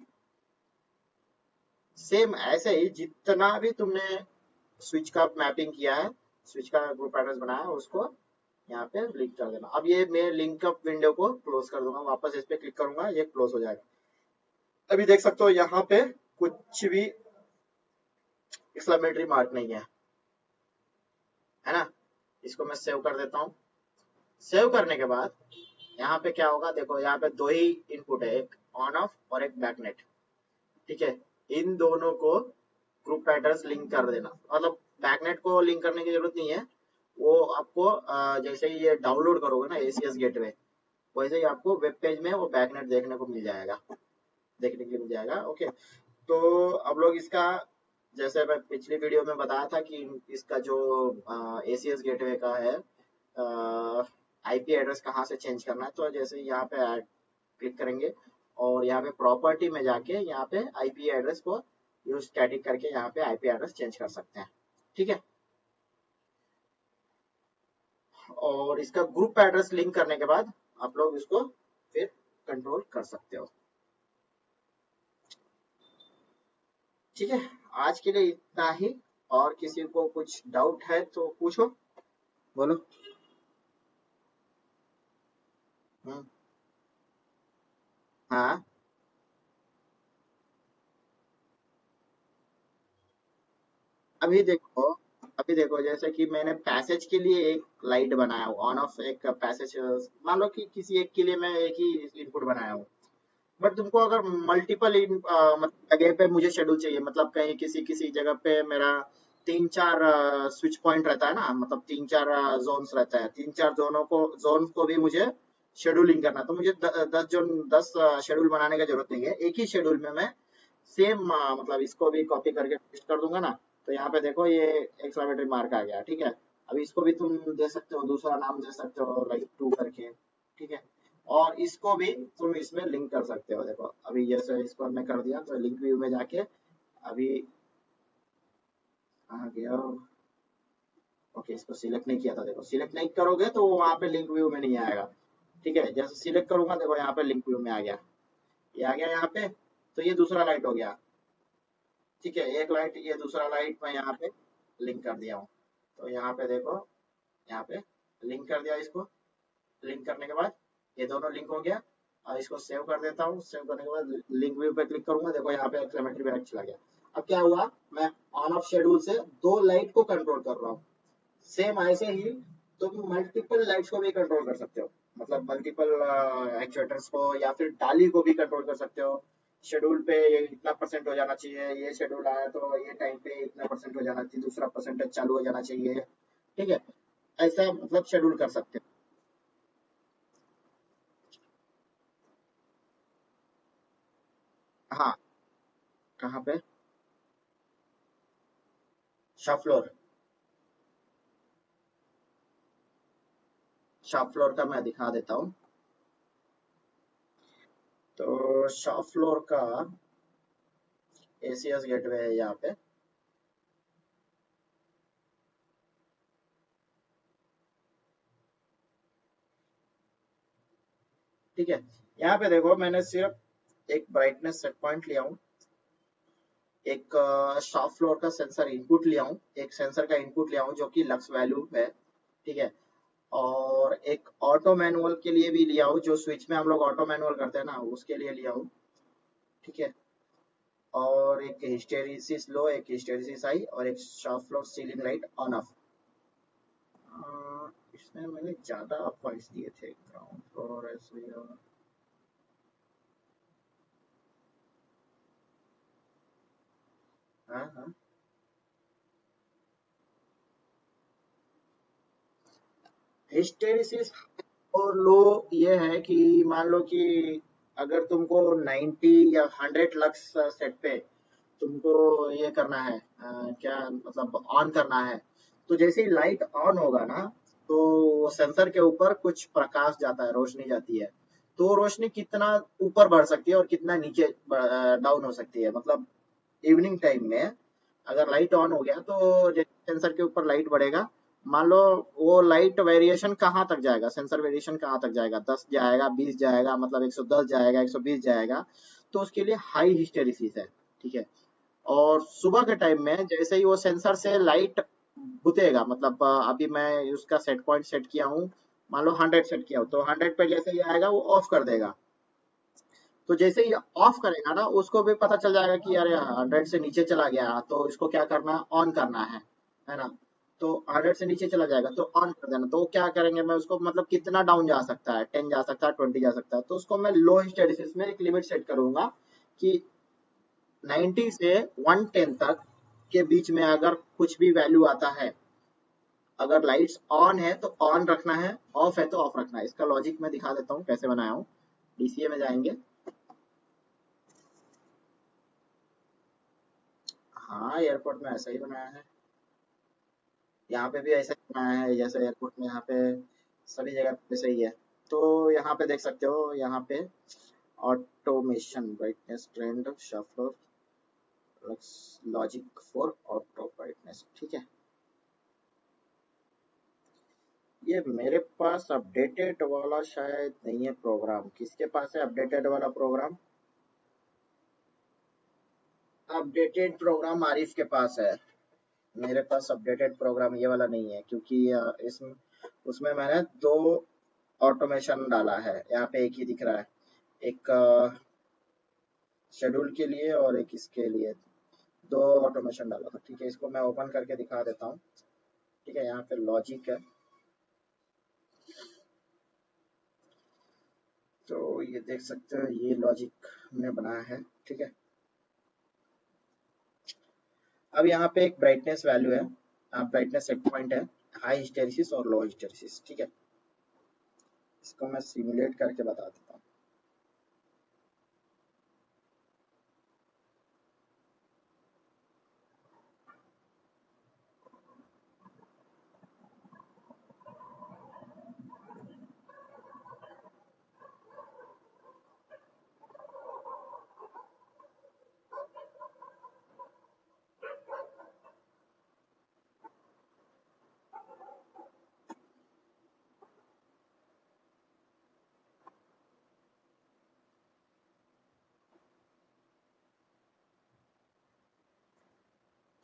सेम ऐसे ही जितना भी तुमने स्विच का मैपिंग किया है, स्विच का ग्रुप एड्रेस बनाया है, उसको यहाँ पे लिंक कर देना। अब ये मैं लिंक अप विंडो को क्लोज कर दूंगा, वापस इस पे क्लिक करूंगा, ये क्लोज हो जाएगा। अभी देख सकते हो यहाँ पे कुछ भी एक्सक्लेमेटरी मार्क नहीं है ना। इसको मैं सेव कर देता हूँ। सेव करने के बाद यहाँ पे क्या होगा, देखो यहाँ पे दो ही इनपुट है, एक ऑन ऑफ और एक बैकनेट, ठीक है। इन दोनों को ग्रुप एड्रेस लिंक कर देना, मतलब बैकनेट को लिंक करने की जरूरत नहीं है। वो आपको जैसे ही ये डाउनलोड करोगे ना एसीएस गेटवे, वैसे ही आपको वेब पेज में वो बैकनेट देखने को मिल जाएगा, देखने के लिए मिल जाएगा। ओके, तो अब लोग इसका, जैसे मैं पिछली वीडियो में बताया था कि इसका जो एसीएस गेटवे का है आईपी एड्रेस कहाँ से चेंज करना है, तो जैसे यहाँ पे क्लिक करेंगे और यहाँ पे प्रॉपर्टी में जाके यहाँ पे आईपी एड्रेस को यूज स्टैटिक करके यहाँ पे आईपी एड्रेस चेंज कर सकते हैं, ठीक है। और इसका ग्रुप एड्रेस लिंक करने के बाद आप लोग इसको फिर कंट्रोल कर सकते हो, ठीक है। आज के लिए इतना ही, और किसी को कुछ डाउट है तो पूछो, बोलो। हम्म, हाँ अभी देखो अभी देखो जैसे कि मैंने पैसेज के लिए एक लाइट बनाया हूँ, ऑन ऑफ एक पैसेज, मान लो कि किसी एक के लिए मैं एक ही इनपुट बनाया हूँ। बट तुमको अगर मल्टीपल मतलब जगह पे मुझे शेड्यूल चाहिए, मतलब कहीं किसी किसी जगह पे मेरा 3-4 स्विच पॉइंट रहता है ना, मतलब 3-4 जोन्स रहता है, 3-4 जोन को भी मुझे शेड्यूलिंग करना, तो मुझे 10 शेड्यूल बनाने की जरूरत नहीं है। एक ही शेड्यूल में मैं सेम मतलब इसको भी कॉपी करके पेस्ट कर दूंगा ना। तो यहाँ पे देखो ये एक्सक्लेमेटरी मार्क आ गया, ठीक है। अभी इसको भी तुम दे सकते हो, दूसरा नाम दे सकते हो लाइक 2 करके, ठीक है। और इसको भी तुम इसमें लिंक कर सकते हो। देखो अभी जैसे इसको मैं कर दिया, तो लिंक व्यू में जाके अभी आ गया। ओके, इसको सिलेक्ट नहीं किया था, देखो सिलेक्ट नहीं करोगे तो वो वहाँ पे लिंक व्यू में नहीं आएगा, ठीक है। जैसे सिलेक्ट करूंगा, देखो यहाँ पे लिंक व्यू में आ गया, ये आ गया यहाँ पे। तो ये दूसरा लाइट हो गया, ठीक है। एक लाइट, ये दूसरा लाइट मैं यहाँ पे लिंक कर दिया हूँ। तो यहाँ पे देखो, यहाँ पे लिंक कर दिया इसको। लिंक करने के बाद ये दोनों लिंक हो गया। और इसको सेव कर देता हूँ। सेव करने के बाद लिंक व्यू पे क्लिक करूंगा, देखो यहाँ पे एक्सक्लेमेटरी मार्क चला गया। अब क्या हुआ, मैं ऑन ऑफ शेड्यूल से 2 लाइट को कंट्रोल कर रहा हूँ। सेम ऐसे ही तुम मल्टीपल लाइट्स को भी कंट्रोल कर सकते हो, मतलब मल्टीपल एक्चुएटर्स को या फिर डाली को भी कंट्रोल कर सकते हो। शेड्यूल पे ये इतना परसेंट हो जाना चाहिए, ये शेड्यूल आया तो ये टाइम पे इतना परसेंट हो जाना चाहिए, दूसरा परसेंटेज चालू हो जाना चाहिए, ठीक है। ऐसा मतलब शेड्यूल कर सकते हो। हाँ, कहाँ पे? Shop floor. शॉप फ्लोर का मैं दिखा देता हूँ। तो शॉप फ्लोर का एसीएस गेटवे है यहाँ पे, ठीक है। यहाँ पे देखो मैंने सिर्फ एक ब्राइटनेस सेट पॉइंट लिया हूँ, एक शॉप फ्लोर का सेंसर इनपुट लिया हूँ, एक सेंसर का इनपुट लिया हूँ जो कि लक्स वैल्यू है, ठीक है। और एक ऑटो मैनुअल के लिए भी लिया हूँ, जो स्विच में हम लोग ऑटो मैनुअल करते हैं ना, उसके लिए लिया हूँ, ठीक है। और एक हिस्टेरिसिस लो, एक हिस्टेरिसिस हाई, और एक shop floor ceiling light on off. इसमें मैंने ज्यादा पॉइंट्स दिए थे, ग्राउंड फ्लोर ऐसे। हाँ हाँ, हिस्टेरिसिस और लो ये है कि मान लो कि अगर तुमको 90 या 100 लक्स सेट पे तुमको ये करना है, क्या मतलब ऑन करना है, तो जैसे ही लाइट ऑन होगा ना, तो सेंसर के ऊपर कुछ प्रकाश जाता है, रोशनी जाती है। तो रोशनी कितना ऊपर बढ़ सकती है और कितना नीचे डाउन हो सकती है, मतलब इवनिंग टाइम में अगर लाइट ऑन हो गया तो सेंसर के ऊपर लाइट बढ़ेगा। मान लो वो लाइट वेरिएशन कहाँ तक जाएगा, सेंसर वेरिएशन कहाँ तक जाएगा, 10 जाएगा, 20 जाएगा, मतलब 110 जाएगा, 120 जाएगा। तो उसके लिए हाई हिस्टेरिसिस है, ठीक है। और सुबह के टाइम में जैसे ही वो सेंसर से लाइट बुतेगा, मतलब अभी मैं उसका सेट पॉइंट सेट किया हूँ, मान लो 100 सेट किया हूँ, तो 100 पे जैसे ही आएगा वो ऑफ कर देगा। तो जैसे ही ऑफ करेगा ना, उसको भी पता चल जाएगा कि अरे 100 से नीचे चला गया, तो इसको क्या करना है, ऑन करना है ना। तो 100 से नीचे चला जाएगा तो ऑन कर देना। तो वो क्या करेंगे, मैं उसको मतलब कितना डाउन जा सकता है, 10 जा सकता है, 20 जा सकता है, तो उसको मैं लो हिस्टेरिसिस में एक लिमिट सेट करूंगा कि 90 से 110 तक के बीच में अगर कुछ भी वैल्यू आता है, अगर लाइट्स ऑन है तो ऑन रखना है, ऑफ है तो ऑफ रखना है। इसका लॉजिक मैं दिखा देता हूँ कैसे बनाया हूँ। डीसीए में जाएंगे। हाँ, एयरपोर्ट में ऐसा ही बनाया है, यहाँ पे भी ऐसा ही बनाया है, जैसे एयरपोर्ट में यहाँ पे सभी जगह पे सही है। तो यहाँ पे देख सकते हो, यहाँ पे automation brightness trend shuffler logic for auto brightness, ठीक है। ये मेरे पास अपडेटेड वाला शायद नहीं है प्रोग्राम, किसके पास है अपडेटेड वाला प्रोग्राम? अपडेटेड प्रोग्राम आरिफ के पास है। मेरे पास अपडेटेड प्रोग्राम ये वाला नहीं है, क्योंकि इसमें उसमें मैंने 2 ऑटोमेशन डाला है। यहाँ पे एक ही दिख रहा है, एक शेड्यूल के लिए और एक इसके लिए, 2 ऑटोमेशन डाला था, ठीक है। इसको मैं ओपन करके दिखा देता हूँ। ठीक है, यहाँ पे लॉजिक है। तो ये देख सकते हो, ये लॉजिक हमने बनाया है। ठीक है, अब यहाँ पे एक ब्राइटनेस वैल्यू है, ब्राइटनेस सेट पॉइंट है, हाई हिस्टेरिसिस और लो हिस्टेरिसिस। ठीक है, इसको मैं सिमुलेट करके बता देता हूँ।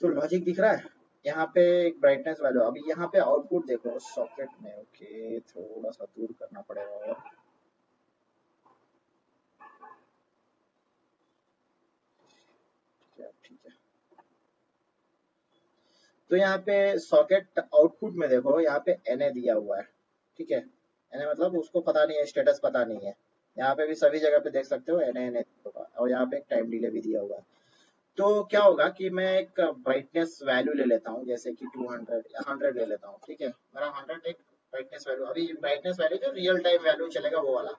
तो लॉजिक दिख रहा है, यहाँ पे एक ब्राइटनेस वैल्यू। अभी यहाँ पे आउटपुट देखो सॉकेट में। ओके, थोड़ा सा दूर करना पड़ेगा और ठीक है। तो यहाँ पे सॉकेट आउटपुट में देखो, यहाँ पे एनए दिया हुआ है। ठीक है, एनए मतलब उसको पता नहीं है, स्टेटस पता नहीं है। यहाँ पे भी सभी जगह पे देख सकते हो एनए एनए होगा, और यहाँ पे एक टाइम डिले भी दिया हुआ है। तो क्या होगा कि मैं एक ब्राइटनेस वैल्यू ले लेता हूँ, जैसे कि 200 या 100 ले लेता हूँ। ठीक है, मेरा 100 एक ब्राइटनेस वैल्यू। अभी ब्राइटनेस वैल्यू जो रियल टाइम वैल्यू चलेगा वो वाला।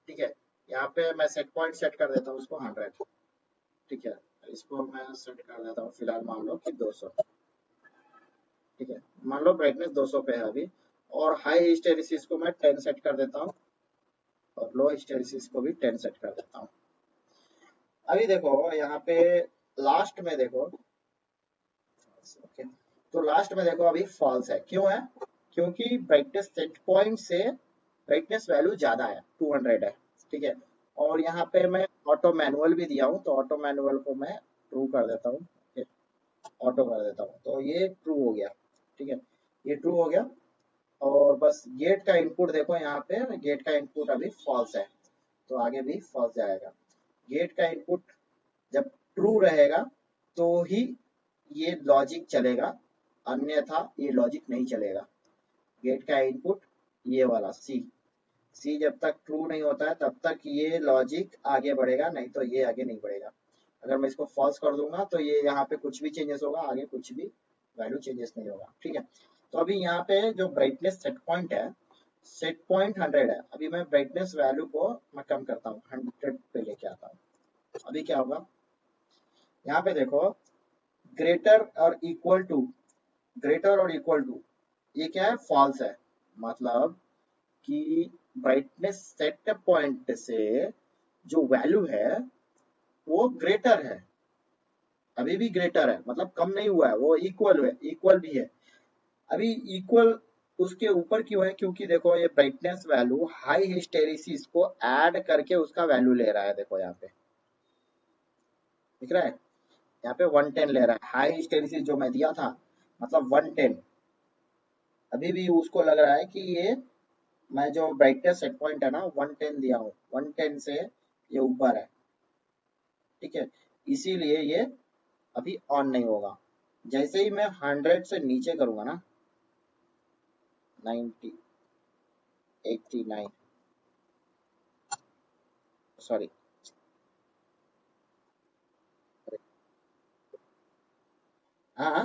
ठीक है, यहाँ पे मैं सेट पॉइंट सेट कर देता हूँ उसको 100। ठीक है, इसको मैं सेट कर देता हूँ फिलहाल, मान लो कि 200। ठीक है, मान लो ब्राइटनेस 200 पे है अभी। और हाई हिस्टेरिसिस को मैं 10 सेट कर देता हूँ, और लो हिस्टेरिसिस को भी 10 सेट कर देता हूँ। अभी देखो यहाँ पे लास्ट में देखो, ओके, तो लास्ट में देखो अभी फॉल्स है। क्यों है? क्योंकि ब्राइटनेस सेट पॉइंट से ब्राइटनेस वैल्यू ज्यादा है, 200 है। ठीक है, और यहाँ पे मैं ऑटो मैनुअल भी दिया हूँ, तो ऑटो मैनुअल को मैं ट्रू कर देता हूँ, ऑटो कर देता हूँ, तो ये ट्रू हो गया। ठीक है, ये ट्रू हो गया। और बस गेट का इनपुट देखो, यहाँ पे गेट का इनपुट अभी फॉल्स है, तो आगे भी फॉल्स जाएगा। गेट का इनपुट जब ट्रू रहेगा तो ही ये लॉजिक चलेगा, अन्यथा ये लॉजिक नहीं चलेगा। गेट का इनपुट ये वाला सी, सी जब तक ट्रू नहीं होता है तब तक ये लॉजिक आगे बढ़ेगा, नहीं तो ये आगे नहीं बढ़ेगा। अगर मैं इसको फॉल्स कर दूंगा तो ये यहाँ पे कुछ भी चेंजेस होगा, आगे कुछ भी वैल्यू चेंजेस नहीं होगा। ठीक है, तो अभी यहाँ पे जो ब्राइटनेस सेट पॉइंट है, सेट पॉइंट 100 है। अभी मैं ब्राइटनेस वैल्यू को मैं कम करता हूँ, 100 पे लेके आता हूँ। अभी क्या होगा, यहाँ पे देखो, ग्रेटर और इक्वल टू, ग्रेटर और इक्वल टू, ये क्या है? फॉल्स है। मतलब कि ब्राइटनेस सेट पॉइंट से जो वैल्यू है वो ग्रेटर है, अभी भी ग्रेटर है, मतलब कम नहीं हुआ है, वो इक्वल है, इक्वल भी है। अभी इक्वल उसके ऊपर क्यों है? क्योंकि देखो ये ब्राइटनेस वैल्यू हाई हिस्टेरिसिस को ऐड करके उसका वैल्यू ले रहा है। देखो यहाँ पे दिख रहा है, यहाँ पे 110 ले रहा है। हाई हिस्टेरिसिस जो मैं दिया था, मतलब 110, अभी भी उसको लग रहा है कि ये मैं जो ब्राइटनेस सेट पॉइंट है ना 110 दिया हूँ, 110 से ये ऊपर है। ठीक है, इसीलिए ये अभी ऑन नहीं होगा। जैसे ही मैं 100 से नीचे करूंगा ना, 90, 89, सॉरी, हाँ हाँ,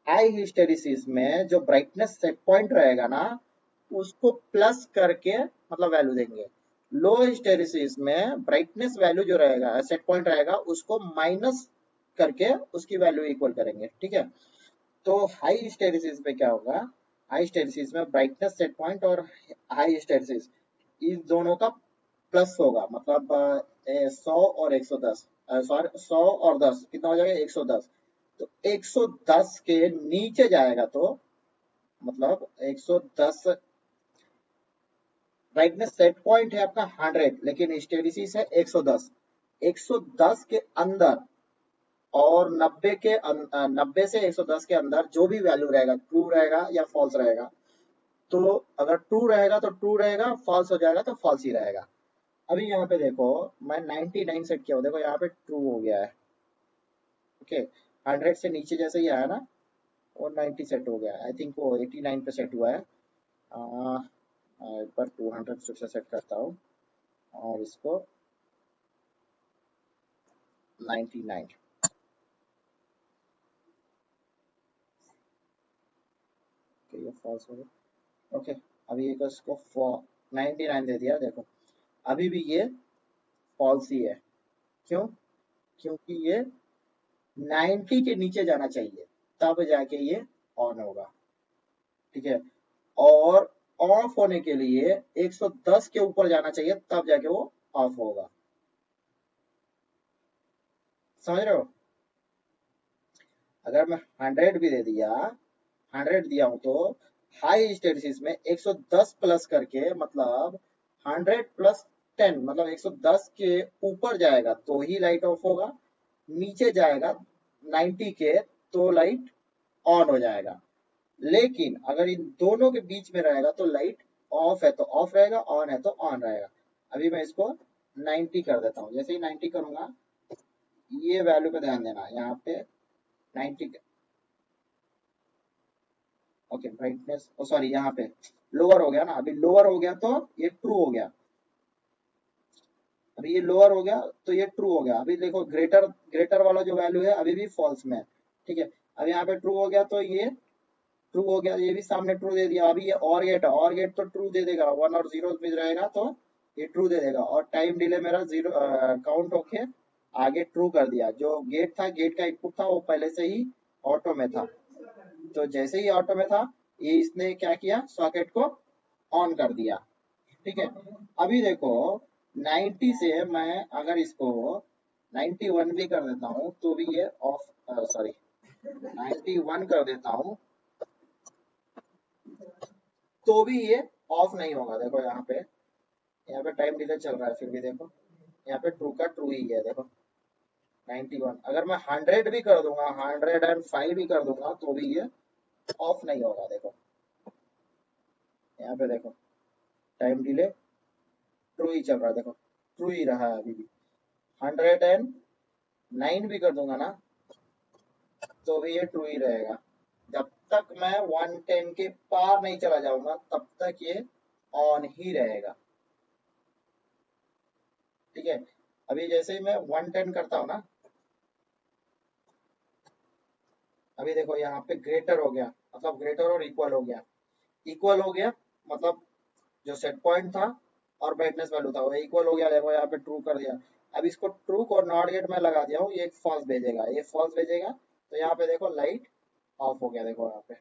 हाई हिस्टेरिसिस में जो ब्राइटनेस सेट पॉइंट रहेगा ना, उसको प्लस करके मतलब वैल्यू देंगे। लो हिस्टेरिसिस में ब्राइटनेस वैल्यू जो रहेगा, सेट पॉइंट रहेगा, उसको माइनस करके उसकी वैल्यू इक्वल करेंगे। ठीक है, तो हाई हिस्टेरिसिस में क्या होगा, हाई हिस्टेरिसिस में ब्राइटनेस सेट पॉइंट और हाई हिस्टेरिसिस इन दोनों का प्लस होगा। मतलब 100 और 110, सॉरी 100 और 10 कितना हो जाएगा? 110। तो 110 के नीचे जाएगा तो मतलब 110, ब्राइटनेस सेट पॉइंट है आपका 100, लेकिन हिस्टेरिसिस है 110। 110 के अंदर और 90 के 90 से 110 के अंदर जो भी वैल्यू रहेगा, ट्रू रहेगा या फॉल्स रहेगा। तो अगर ट्रू रहेगा तो ट्रू रहेगा, फॉल्स हो जाएगा तो फॉल्स ही रहेगा। अभी यहाँ पे देखो, मैं 99 सेट किया हूँ, देखो यहाँ पे ट्रू हो गया है। ओके, 100 से नीचे जैसे ही आया ना, वो 90 सेट हो गया। आई थिंक वो 89 पे सेट हुआ है। एक बार 200 फिर से सेट करता हूँ और इसको 99। ओके, ये फॉल्स हो गया। ओके, अभी एक इसको 99 दे दिया, देखो अभी भी ये फॉल्स ही है। क्यों? क्योंकि ये 90 के नीचे जाना चाहिए, तब जाके ये ऑन होगा। ठीक है, और ऑफ होने के लिए 110 के ऊपर जाना चाहिए, तब जाके वो ऑफ होगा। समझ रहे हो? अगर मैं 100 भी दे दिया, 100 दिया हूं तो हाई स्टेटिस में 110 प्लस करके, मतलब 100 प्लस 10, मतलब 110 के ऊपर जाएगा तो ही लाइट ऑफ होगा, नीचे जाएगा 90 के तो लाइट ऑन हो जाएगा। लेकिन अगर इन दोनों के बीच में रहेगा तो लाइट ऑफ है तो ऑफ रहेगा, ऑन है तो ऑन रहेगा। अभी मैं इसको 90 कर देता हूँ। जैसे ही 90 करूंगा, ये वैल्यू पे ध्यान देना, यहाँ पे 90। ओके, ब्राइटनेस, ओ सॉरी, यहाँ पे लोअर हो गया ना, अभी लोअर हो गया तो ये ट्रू हो गया। अभी ये लोअर हो गया तो ये ट्रू हो गया। अभी देखो, ग्रेटर ग्रेटर वाला जो वैल्यू है अभी भी फॉल्स में है। ठीक है, अब यहाँ पे ट्रू हो गया तो ये ट्रू हो गया, ये भी सामने ट्रू दे दिया। अभी ये और गेट है, और गेट तो ट्रू दे देगा, 1 और 0 में रहेगा तो ये ट्रू दे देगा। और टाइम डिले मेरा 0 काउंट होके आगे ट्रू कर दिया। जो गेट था, गेट का इनपुट था, वो पहले से ही ऑटो में था, तो जैसे ही ऑटो में था, ये इसने क्या किया, सॉकेट को ऑन कर दिया। ठीक है, अभी देखो 90 से मैं अगर इसको 91 भी कर देता हूँ तो भी ये ऑफ, सॉरी 91 कर देता हूँ तो भी ये ऑफ नहीं होगा। देखो यहाँ पे टाइम डिले चल रहा है, फिर भी देखो यहाँ पे ट्रू का ट्रू ही है। देखो 91, अगर मैं 100 भी कर दूंगा, 105 भी कर दूंगा तो भी ये ऑफ नहीं होगा। देखो यहाँ पे देखो टाइम डिले ट्रू ही चल रहा है, देखो ट्रू ही रहा है अभी भी। 109 भी कर दूंगा ना, तो भी ये ट्रू ही रहेगा। जब तक मैं 110 के पार नहीं चला जाऊंगा, तब तक ये ऑन ही रहेगा। ठीक है, अभी जैसे ही मैं 110 करता हूँ ना, अभी देखो यहाँ पे ग्रेटर हो गया, मतलब ग्रेटर और इक्वल हो गया। इक्वल हो गया मतलब जो सेट पॉइंट था और ब्राइटनेस वैल्यू था वो इक्वल हो गया। देखो यहाँ पे ट्रू कर दिया। अब इसको ट्रू और नॉट गेट में लगा दिया हूँ, ये फॉल्स भेजेगा, ये फॉल्स भेजेगा, तो यहाँ पे देखो लाइट ऑफ हो गया। देखो यहाँ पे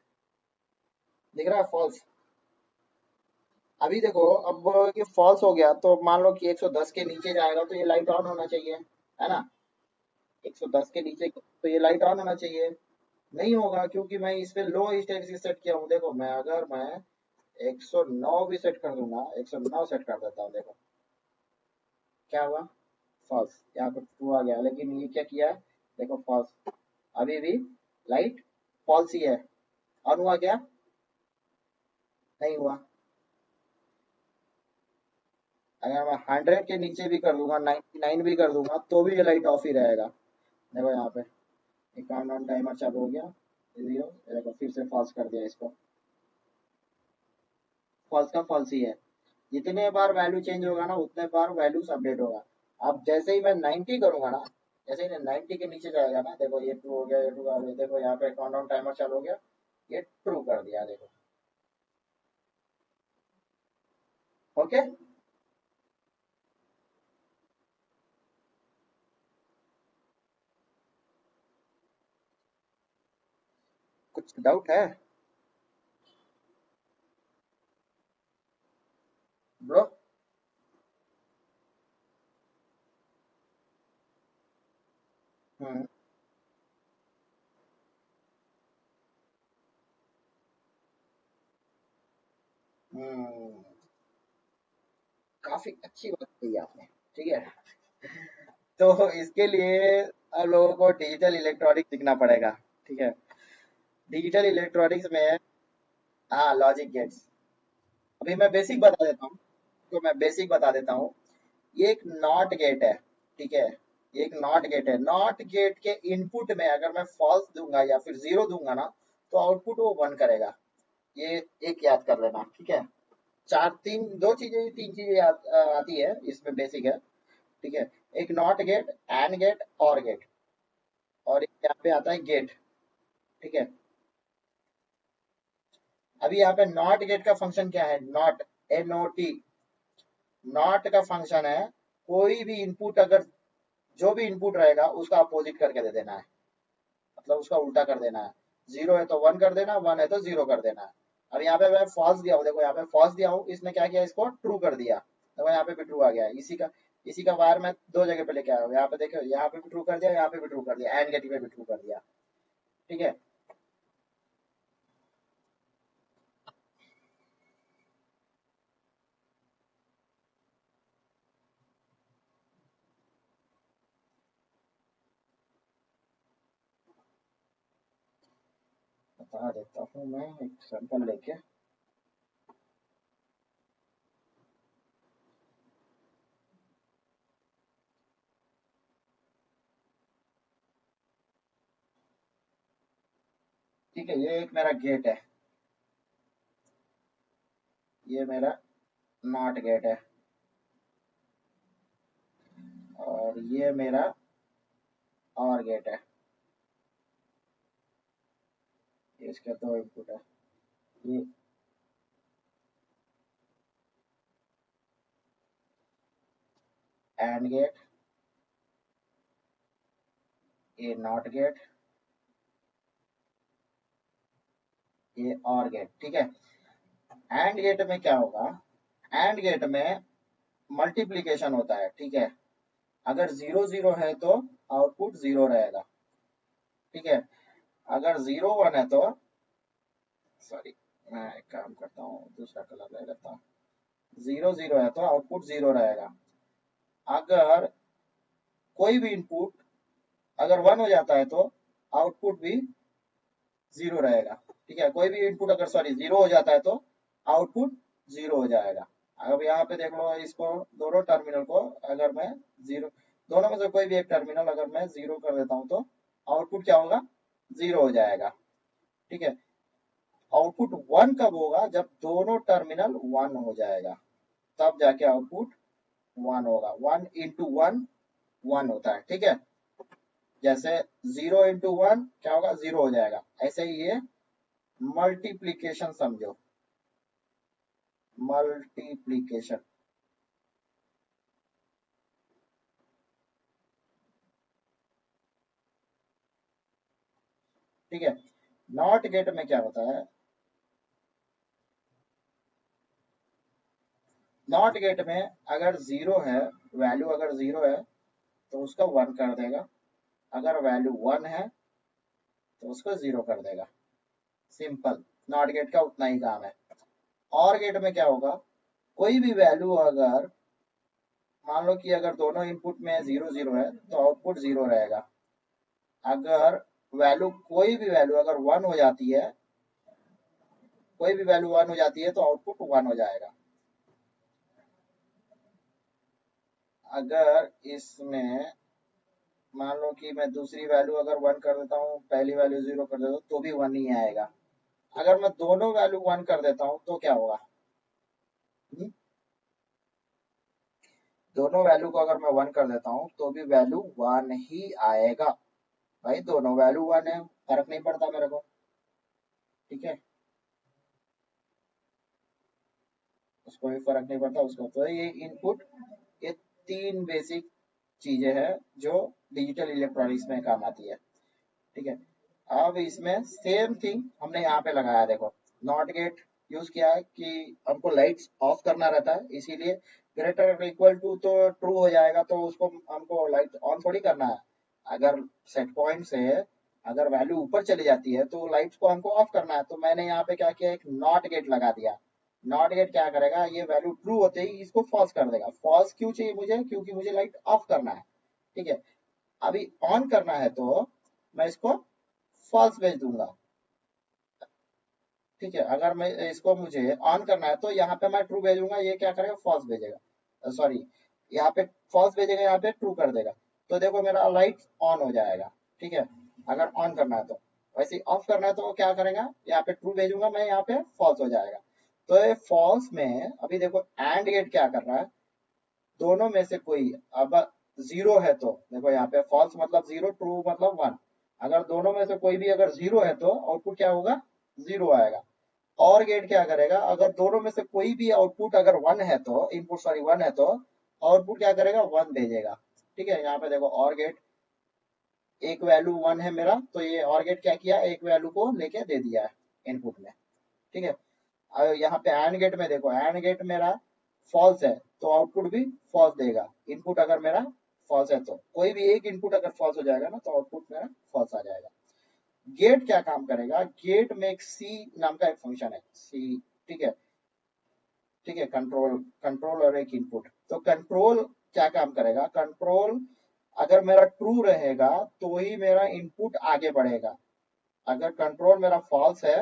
दिख रहा है फॉल्स। अभी देखो, अब ये फॉल्स हो गया तो मान लो कि 110 के नीचे जाएगा तो ये लाइट ऑन होना चाहिए, है ना? 110 के नीचे तो ये लाइट ऑन होना चाहिए, नहीं होगा क्योंकि मैं इस पे लो स्टेटिस्टिक्स सेट किया हूँ। देखो मैं अगर मैं 109 भी सेट कर दूंगा, 109 सेट कर देता हूँ, देखो क्या हुआ, फॉल्स। यहाँ पे ट्रू आ गया, लेकिन ये क्या किया है, देखो फॉल्स। अभी भी लाइट फॉल्स ही है। ऑन हुआ क्या? नहीं हुआ। अगर मैं 100 के नीचे भी कर दूंगा, 99 भी कर दूंगा तो भी ये लाइट ऑफ ही रहेगा। देखो यहाँ पे काउंटडाउन टाइमर चालू हो गया, 0। देखो फिर से फॉल्स कर दिया इसको, फॉल्स का फॉल्स ही है। जितने बार वैल्यू चेंज होगा ना, उतने बार वैल्यूज अपडेट होगा। अब जैसे ही मैं 90 करूंगा ना, जैसे ही 90 के नीचे जाएगा ना, देखो ये ट्रू हो गया, ये ट्रू आ गया। देखो यहाँ पे काउंटडाउन टाइमर चालू हो गया, ये ट्रू कर दिया। देखो ओके, कुछ डाउट है ब्रो? हम्म। हम्म, काफी अच्छी बात कही आपने। ठीक है, तो इसके लिए आप लोगों को डिजिटल इलेक्ट्रॉनिक्स सीखना पड़ेगा। ठीक है, डिजिटल इलेक्ट्रॉनिक्स में, हाँ लॉजिक गेट्स। अभी मैं बेसिक बता देता हूँ, तो मैं बेसिक बता देता हूँ। ये एक नॉट गेट है, ठीक है, ये एक नॉट गेट है। नॉट गेट के इनपुट में अगर मैं फॉल्स दूंगा या फिर जीरो दूंगा ना, तो आउटपुट वो वन करेगा। ये एक याद कर लेना, ठीक है। चार तीन दो चीजें तीन चीजें आती है इसमें, बेसिक है, ठीक है। एक नॉट गेट, एंड गेट, और गेट, और एक यहाँ पे आता है गेट, ठीक है। अभी यहाँ पे नॉट गेट का फंक्शन क्या है, नॉट, NOT, नॉट का फंक्शन है कोई भी इनपुट, अगर जो भी इनपुट रहेगा उसका अपोजिट करके दे देना है, मतलब उसका उल्टा कर देना है। जीरो है तो वन कर देना, वन है तो जीरो कर देना है। अब यहाँ पे मैं फॉल्स दिया हूँ, देखो यहाँ पे फॉल्स दिया हूँ, इसने क्या किया, इसको ट्रू कर दिया, तो यहाँ पे भी ट्रू आ गया। इसी का वायर मैं दो जगह पे लेके आया हूँ, यहाँ पे देखो, यहाँ पे भी ट्रू कर दिया, यहाँ पे भी ट्रू कर दिया, एंड गेट पे भी ट्रू कर दिया, ठीक है। बता देता हूँ मैं एक सैंपल लेके। ठीक है, ये एक मेरा गेट है, ये मेरा नॉट गेट है, और ये मेरा और गेट है, ये इसके दो इनपुट है। ये एंड गेट, ये नॉट गेट, ये और गेट, ठीक है। एंड गेट में क्या होगा, एंड गेट में मल्टीप्लीकेशन होता है, ठीक है। अगर जीरो जीरो है तो आउटपुट जीरो रहेगा, ठीक है। अगर जीरो वन है तो, सॉरी, मैं एक काम करता हूँ, दूसरा कलर ले लेता हूँ। जीरो जीरो है तो आउटपुट जीरो रहेगा। अगर कोई भी इनपुट अगर वन हो जाता है तो आउटपुट भी जीरो रहेगा, ठीक है। कोई भी इनपुट अगर, सॉरी, जीरो हो जाता है तो आउटपुट जीरो हो जाएगा। अब यहाँ पे देख लो, इसको दोनों टर्मिनल को अगर मैं जीरो, दोनों में से कोई भी एक टर्मिनल अगर मैं जीरो कर देता हूँ तो आउटपुट क्या होगा, जीरो हो जाएगा, ठीक है। आउटपुट वन कब होगा, जब दोनों टर्मिनल वन हो जाएगा, तब जाके आउटपुट वन होगा। वन इंटू वन वन होता है, ठीक है। जैसे जीरो इंटू वन क्या होगा, जीरो हो जाएगा, ऐसे ही ये मल्टीप्लीकेशन समझो, मल्टीप्लीकेशन, ठीक है। नॉट गेट में क्या होता है, नॉट गेट में अगर जीरो है, वैल्यू अगर जीरो है तो उसका वन कर देगा, अगर वैल्यू वन है तो उसको जीरो कर देगा, सिंपल। नॉट गेट का उतना ही काम है। और गेट में क्या होगा, कोई भी वैल्यू अगर, मान लो कि अगर दोनों इनपुट में जीरो जीरो है तो आउटपुट जीरो रहेगा। अगर वैल्यू, कोई भी वैल्यू अगर वन हो जाती है, कोई भी वैल्यू वन हो जाती है तो आउटपुट वन हो जाएगा। अगर इसमें मान लो कि मैं दूसरी वैल्यू अगर वन कर देता हूँ, पहली वैल्यू जीरो कर देता हूँ, तो भी वन ही आएगा। अगर मैं दोनों वैल्यू वन कर देता हूँ तो क्या होगा, हुँ? दोनों वैल्यू को अगर मैं वन कर देता हूँ तो भी वैल्यू वन ही आएगा। भाई दोनों वैल्यू वन है, फर्क नहीं पड़ता मेरे को, ठीक है। उसको भी फर्क नहीं पड़ता उसको। तो ये इनपुट, ये तीन बेसिक चीजें हैं जो डिजिटल इलेक्ट्रॉनिक्स में काम आती है, ठीक है। अब इसमें सेम थिंग हमने यहाँ पे लगाया, देखो, नॉट गेट यूज किया है कि हमको लाइट्स ऑफ करना रहता है, इसीलिए ग्रेटर इक्वल टू तो ट्रू हो जाएगा, तो उसको हमको लाइट ऑन थोड़ी करना है। अगर सेट पॉइंट से अगर वैल्यू ऊपर चली जाती है तो लाइट्स को हमको ऑफ करना है, तो मैंने यहाँ पे क्या किया, एक नॉट गेट लगा दिया। नॉट गेट क्या करेगा, ये वैल्यू ट्रू होते ही इसको फॉल्स कर देगा। फॉल्स क्यों चाहिए मुझे, क्योंकि मुझे लाइट ऑफ करना है, ठीक है। अभी ऑन करना है तो मैं इसको फॉल्स भेज दूंगा, ठीक है। अगर मैं इसको, मुझे ऑन करना है तो यहाँ पे मैं ट्रू भेजूंगा, ये क्या करेगा, फॉल्स भेजेगा, सॉरी, यहाँ पे फॉल्स भेजेगा, यहाँ पे ट्रू कर देगा। तो देखो मेरा लाइट ऑन हो जाएगा, ठीक है, अगर ऑन करना है तो। वैसे ऑफ करना है तो क्या करेगा, यहाँ पे ट्रू भेजूंगा मैं, यहाँ पे फॉल्स हो जाएगा। तो ये फॉल्स में अभी देखो एंड गेट क्या कर रहा है, दोनों में से कोई, अब जीरो है तो देखो यहाँ पे फॉल्स मतलब जीरो, ट्रू मतलब वन। अगर दोनों में से कोई भी अगर जीरो है तो आउटपुट क्या होगा, जीरो आएगा। और गेट क्या करेगा, अगर दोनों में से कोई भी आउटपुट अगर वन है तो, इनपुट सॉरी वन है तो आउटपुट क्या करेगा, वन भेजेगा। ठीक है, यहाँ पे देखो और गेट, एक वैल्यू वन है मेरा, तो ये और गेट क्या किया, एक वैल्यू को लेके दे दिया है इनपुट में। ठीक है, अब यहाँ पे एंड गेट में देखो, एंड गेट मेरा फॉल्स है तो आउटपुट भी फॉल्स देगा। इनपुट अगर मेरा फॉल्स है तो कोई भी एक इनपुट अगर फॉल्स हो जाएगा ना, तो आउटपुट मेरा फॉल्स आ जाएगा। गेट क्या काम करेगा, गेट में एक सी नाम का एक फंक्शन है, सी, ठीक है, ठीक है, कंट्रोल, कंट्रोल और एक इनपुट। तो कंट्रोल क्या काम करेगा, कंट्रोल अगर मेरा ट्रू रहेगा तो ही मेरा इनपुट आगे बढ़ेगा। अगर कंट्रोल मेरा फॉल्स है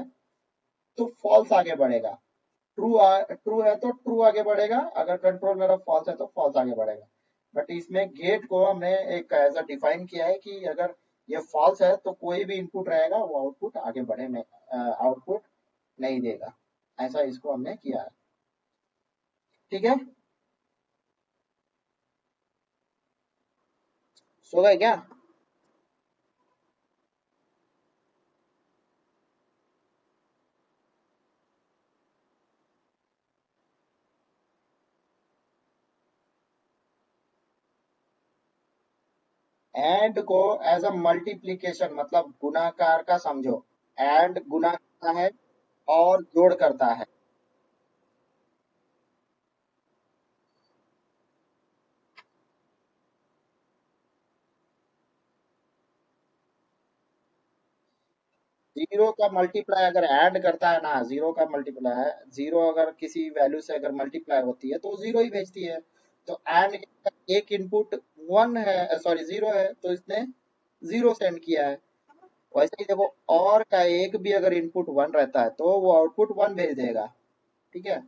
तो फॉल्स आगे बढ़ेगा। ट्रू है तो ट्रू आगे बढ़ेगा, अगर कंट्रोल मेरा फॉल्स है तो फॉल्स आगे बढ़ेगा। बट इसमें गेट को हमने एक ऐसा डिफाइन किया है कि अगर ये फॉल्स है तो कोई भी इनपुट रहेगा वो आउटपुट आगे बढ़े नहीं, आउटपुट नहीं देगा। ऐसा इसको हमने किया है। ठीक है, सो गए क्या। एंड को एज अ मल्टीप्लीकेशन मतलब गुणाकार का समझो। एंड गुना करता है और जोड़ करता है। जीरो का मल्टीप्लाई अगर ऐड करता है ना, जीरो का मल्टीप्लाई, जीरो अगर किसी वैल्यू से अगर मल्टीप्लाई होती है तो जीरो ही भेजती है। तो एंड एक इनपुट वन है, सॉरी जीरो है, तो इसने जीरो सेंड किया है। वैसे ही देखो और का एक भी अगर इनपुट वन रहता है तो वो आउटपुट वन भेज देगा। ठीक है,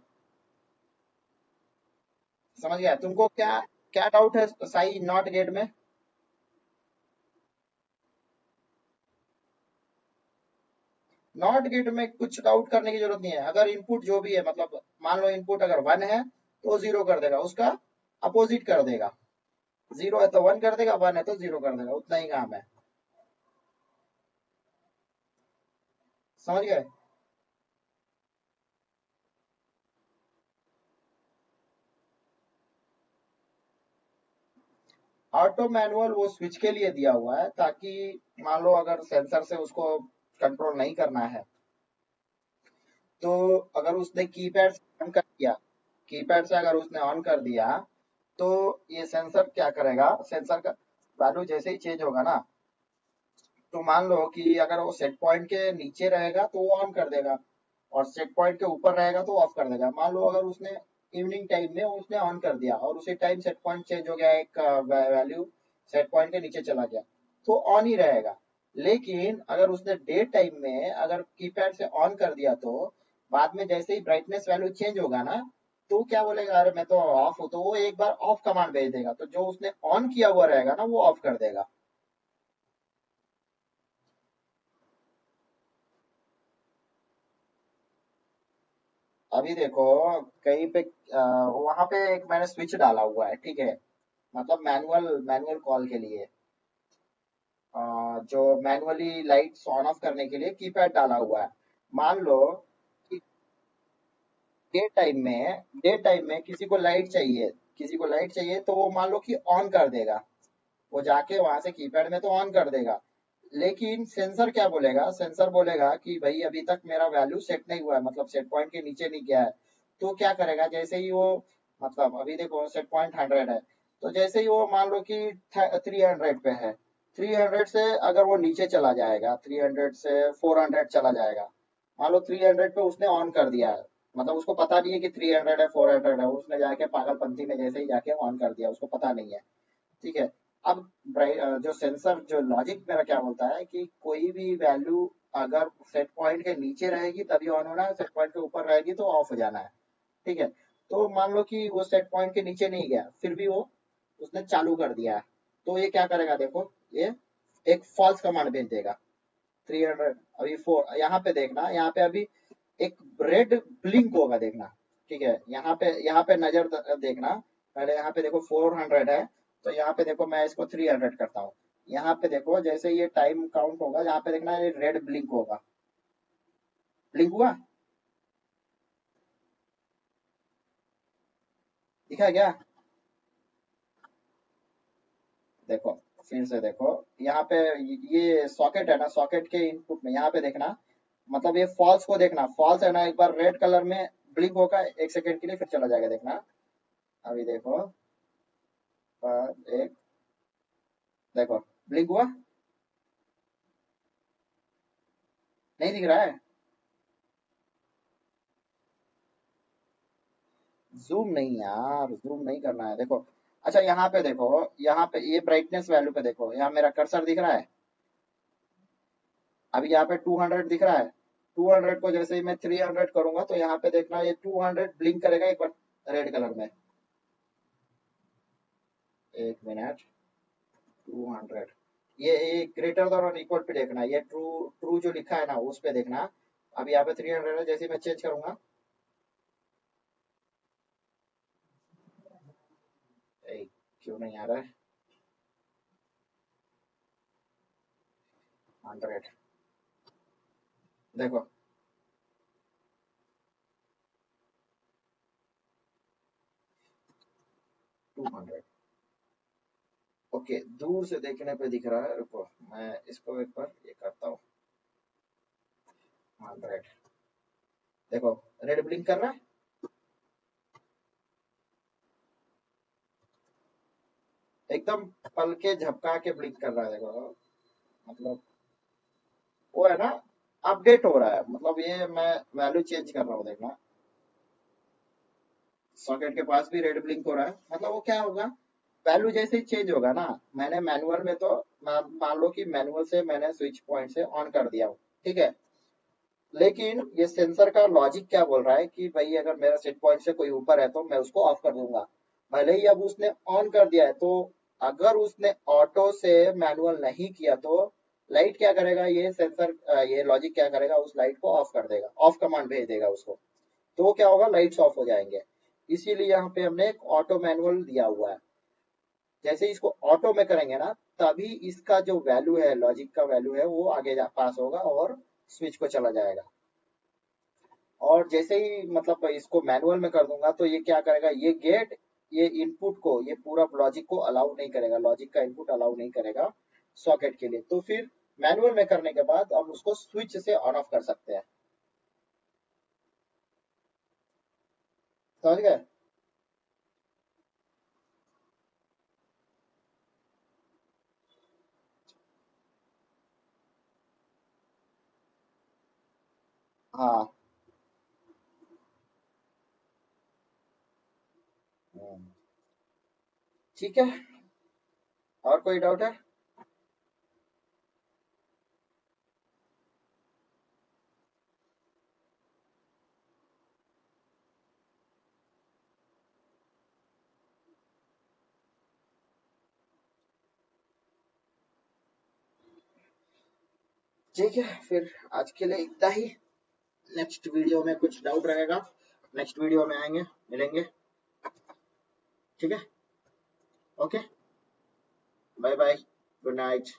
समझ गया तुमको, क्या क्या डाउट है साई नॉट गेट में। नॉट गेट में कुछ डाउट करने की जरूरत नहीं है। अगर इनपुट जो भी है, मतलब मान लो इनपुट अगर वन है तो जीरो कर देगा, उसका अपोजिट कर देगा। जीरो है तो वन कर देगा, वन है तो जीरो कर देगा, उतना ही काम है। समझ गए। ऑटो मैनुअल वो स्विच के लिए दिया हुआ है, ताकि मान लो अगर सेंसर से उसको कंट्रोल नहीं करना है तो अगर उसने कीपैड से ऑन कर दिया, कीपैड से अगर उसने ऑन कर दिया तो ये सेंसर क्या करेगा, सेंसर का वैल्यू जैसे ही चेंज होगा ना, तो मान लो कि अगर वो सेट पॉइंट के नीचे रहेगा तो वो ऑन कर देगा, और सेट पॉइंट के ऊपर रहेगा तो ऑफ कर देगा। मान लो अगर उसने इवनिंग टाइम में उसने ऑन कर दिया और उसी टाइम सेट पॉइंट चेंज हो गया, एक वैल्यू सेट पॉइंट के नीचे चला गया, तो ऑन ही रहेगा। लेकिन अगर उसने डे टाइम में अगर कीपैड से ऑन कर दिया तो बाद में जैसे ही ब्राइटनेस वैल्यू चेंज होगा ना, तो क्या बोलेगा, अरे मैं तो ऑफ हूँ, तो वो एक बार ऑफ कमांड भेज देगा, तो जो उसने ऑन किया हुआ रहेगा ना वो ऑफ कर देगा। अभी देखो कहीं पे वहां पे एक मैंने स्विच डाला हुआ है, ठीक है, मतलब मैनुअल मैनुअल कॉल के लिए, जो मैनुअली लाइट्स ऑन ऑफ करने के लिए कीपैड डाला हुआ है। मान लो कि डे टाइम में किसी को लाइट चाहिए, किसी को लाइट चाहिए तो वो मान लो कि ऑन कर देगा, वो जाके वहां से कीपैड में तो ऑन कर देगा। लेकिन सेंसर क्या बोलेगा, सेंसर बोलेगा कि भाई अभी तक मेरा वैल्यू सेट नहीं हुआ है, मतलब सेट पॉइंट के नीचे नहीं गया है। तो क्या करेगा, जैसे ही वो, मतलब अभी देखो सेट पॉइंट 100 है, तो जैसे ही वो मान लो कि 300 पे है, 300 से अगर वो नीचे चला जाएगा, 300 से 400 चला जाएगा, मान लो 300 पे उसने ऑन कर दिया है, मतलब उसको पता नहीं है कि 300 है 400 है, उसने जाके पागलपंथी में जैसे ही जाके ऑन कर दिया, उसको पता नहीं है। ठीक है, अब जो सेंसर जो लॉजिक मेरा क्या बोलता है कि कोई भी वैल्यू अगर सेट पॉइंट के नीचे रहेगी तभी ऑन होना है, सेट पॉइंट के ऊपर रहेगी तो ऑफ हो जाना है। ठीक है, तो मान लो कि वो सेट पॉइंट के नीचे नहीं गया, फिर भी वो उसने चालू कर दिया है, तो ये क्या करेगा देखो, ये एक फॉल्स कमांड भेज देगा। 300 अभी 4 यहाँ पे देखना, यहाँ पे अभी एक रेड ब्लिंक होगा देखना। ठीक है, यहाँ पे नजर देखना। पहले यहाँ पे देखो 400 है, तो यहाँ पे देखो मैं इसको 300 करता हूँ। यहाँ पे देखो जैसे ये टाइम काउंट होगा, यहाँ पे देखना ये रेड ब्लिंक होगा। ब्लिंक हुआ, दिखा क्या? देखो, फिर से देखो, यहाँ पे ये सॉकेट है ना, सॉकेट के इनपुट में यहाँ पे देखना, मतलब ये फॉल्स को देखना, फॉल्स है ना, एक बार रेड कलर में ब्लिंक होगा 1 सेकेंड के लिए, फिर चला जाएगा देखना। अभी देखो, एक, देखो ब्लिंक हुआ, नहीं दिख रहा है? जूम नहीं यार, जूम नहीं करना है, देखो। अच्छा यहाँ पे देखो, यहाँ पे ये ब्राइटनेस वैल्यू पे देखो, यहाँ मेरा कर्सर दिख रहा है, अभी यहाँ पे 200 दिख रहा है। 200 को जैसे ही मैं 300 करूंगा, तो यहाँ पे देखना ये 200 ब्लिंक करेगा एक बार रेड कलर में। एक मिनट, 200, ये ग्रेटर देन और इक्वल पे देखना, ये ट्रू ट्रू जो लिखा है ना उस पे देखना। अब यहाँ पे 300 है, जैसे ही मैं चेंज करूंगा, क्यों नहीं आ रहा है? 100, देखो। 200, ओके, दूर से देखने पे दिख रहा है, रुको मैं इसको एक बार ये करता हूँ। 100, देखो रेड ब्लिंक कर रहा है, एकदम पल के झपका के ब्लिंक कर रहा है, देखो। मतलब वो है ना, अपडेट हो रहा है, मतलब ये मैं वैल्यू चेंज कर रहा हूँ देखना। सॉकेट के पास भी रेड ब्लिंक हो रहा है, मतलब वो क्या होगा, वैल्यू जैसे ही चेंज होगा ना, मैंने मैनुअल में तो मान लो कि मैनुअल से मैंने स्विच पॉइंट से ऑन कर दिया हूँ, ठीक है। लेकिन ये सेंसर का लॉजिक क्या बोल रहा है कि भाई अगर मेरा सेट पॉइंट से कोई ऊपर है तो मैं उसको ऑफ कर दूंगा। भले ही अब उसने ऑन कर दिया है, तो अगर उसने ऑटो से मैनुअल नहीं किया तो लाइट क्या करेगा, ये सेंसर ये लॉजिक क्या करेगा, उस लाइट को ऑफ कर देगा, ऑफ कमांड भेज देगा उसको। तो वो क्या होगा, लाइट्स ऑफ हो जाएंगे। इसीलिए यहाँ पे हमने एक ऑटो मैनुअल दिया हुआ है। जैसे इसको ऑटो में करेंगे ना, तभी इसका जो वैल्यू है, लॉजिक का वैल्यू है, वो आगे पास होगा और स्विच को चला जाएगा। और जैसे ही मतलब इसको मैनुअल में कर दूंगा, तो ये क्या करेगा, ये गेट ये इनपुट को, ये पूरा लॉजिक को अलाउ नहीं करेगा, लॉजिक का इनपुट अलाउ नहीं करेगा सॉकेट के लिए। तो फिर मैनुअल में करने के बाद हम उसको स्विच से ऑन ऑफ कर सकते हैं। समझ गए? हाँ। हम्म, ठीक है। और कोई डाउट है? ठीक है, फिर आज के लिए इतना ही। नेक्स्ट वीडियो में कुछ डाउट रहेगा, नेक्स्ट वीडियो में आएंगे, मिलेंगे। ठीक है, okay, bye bye, good night.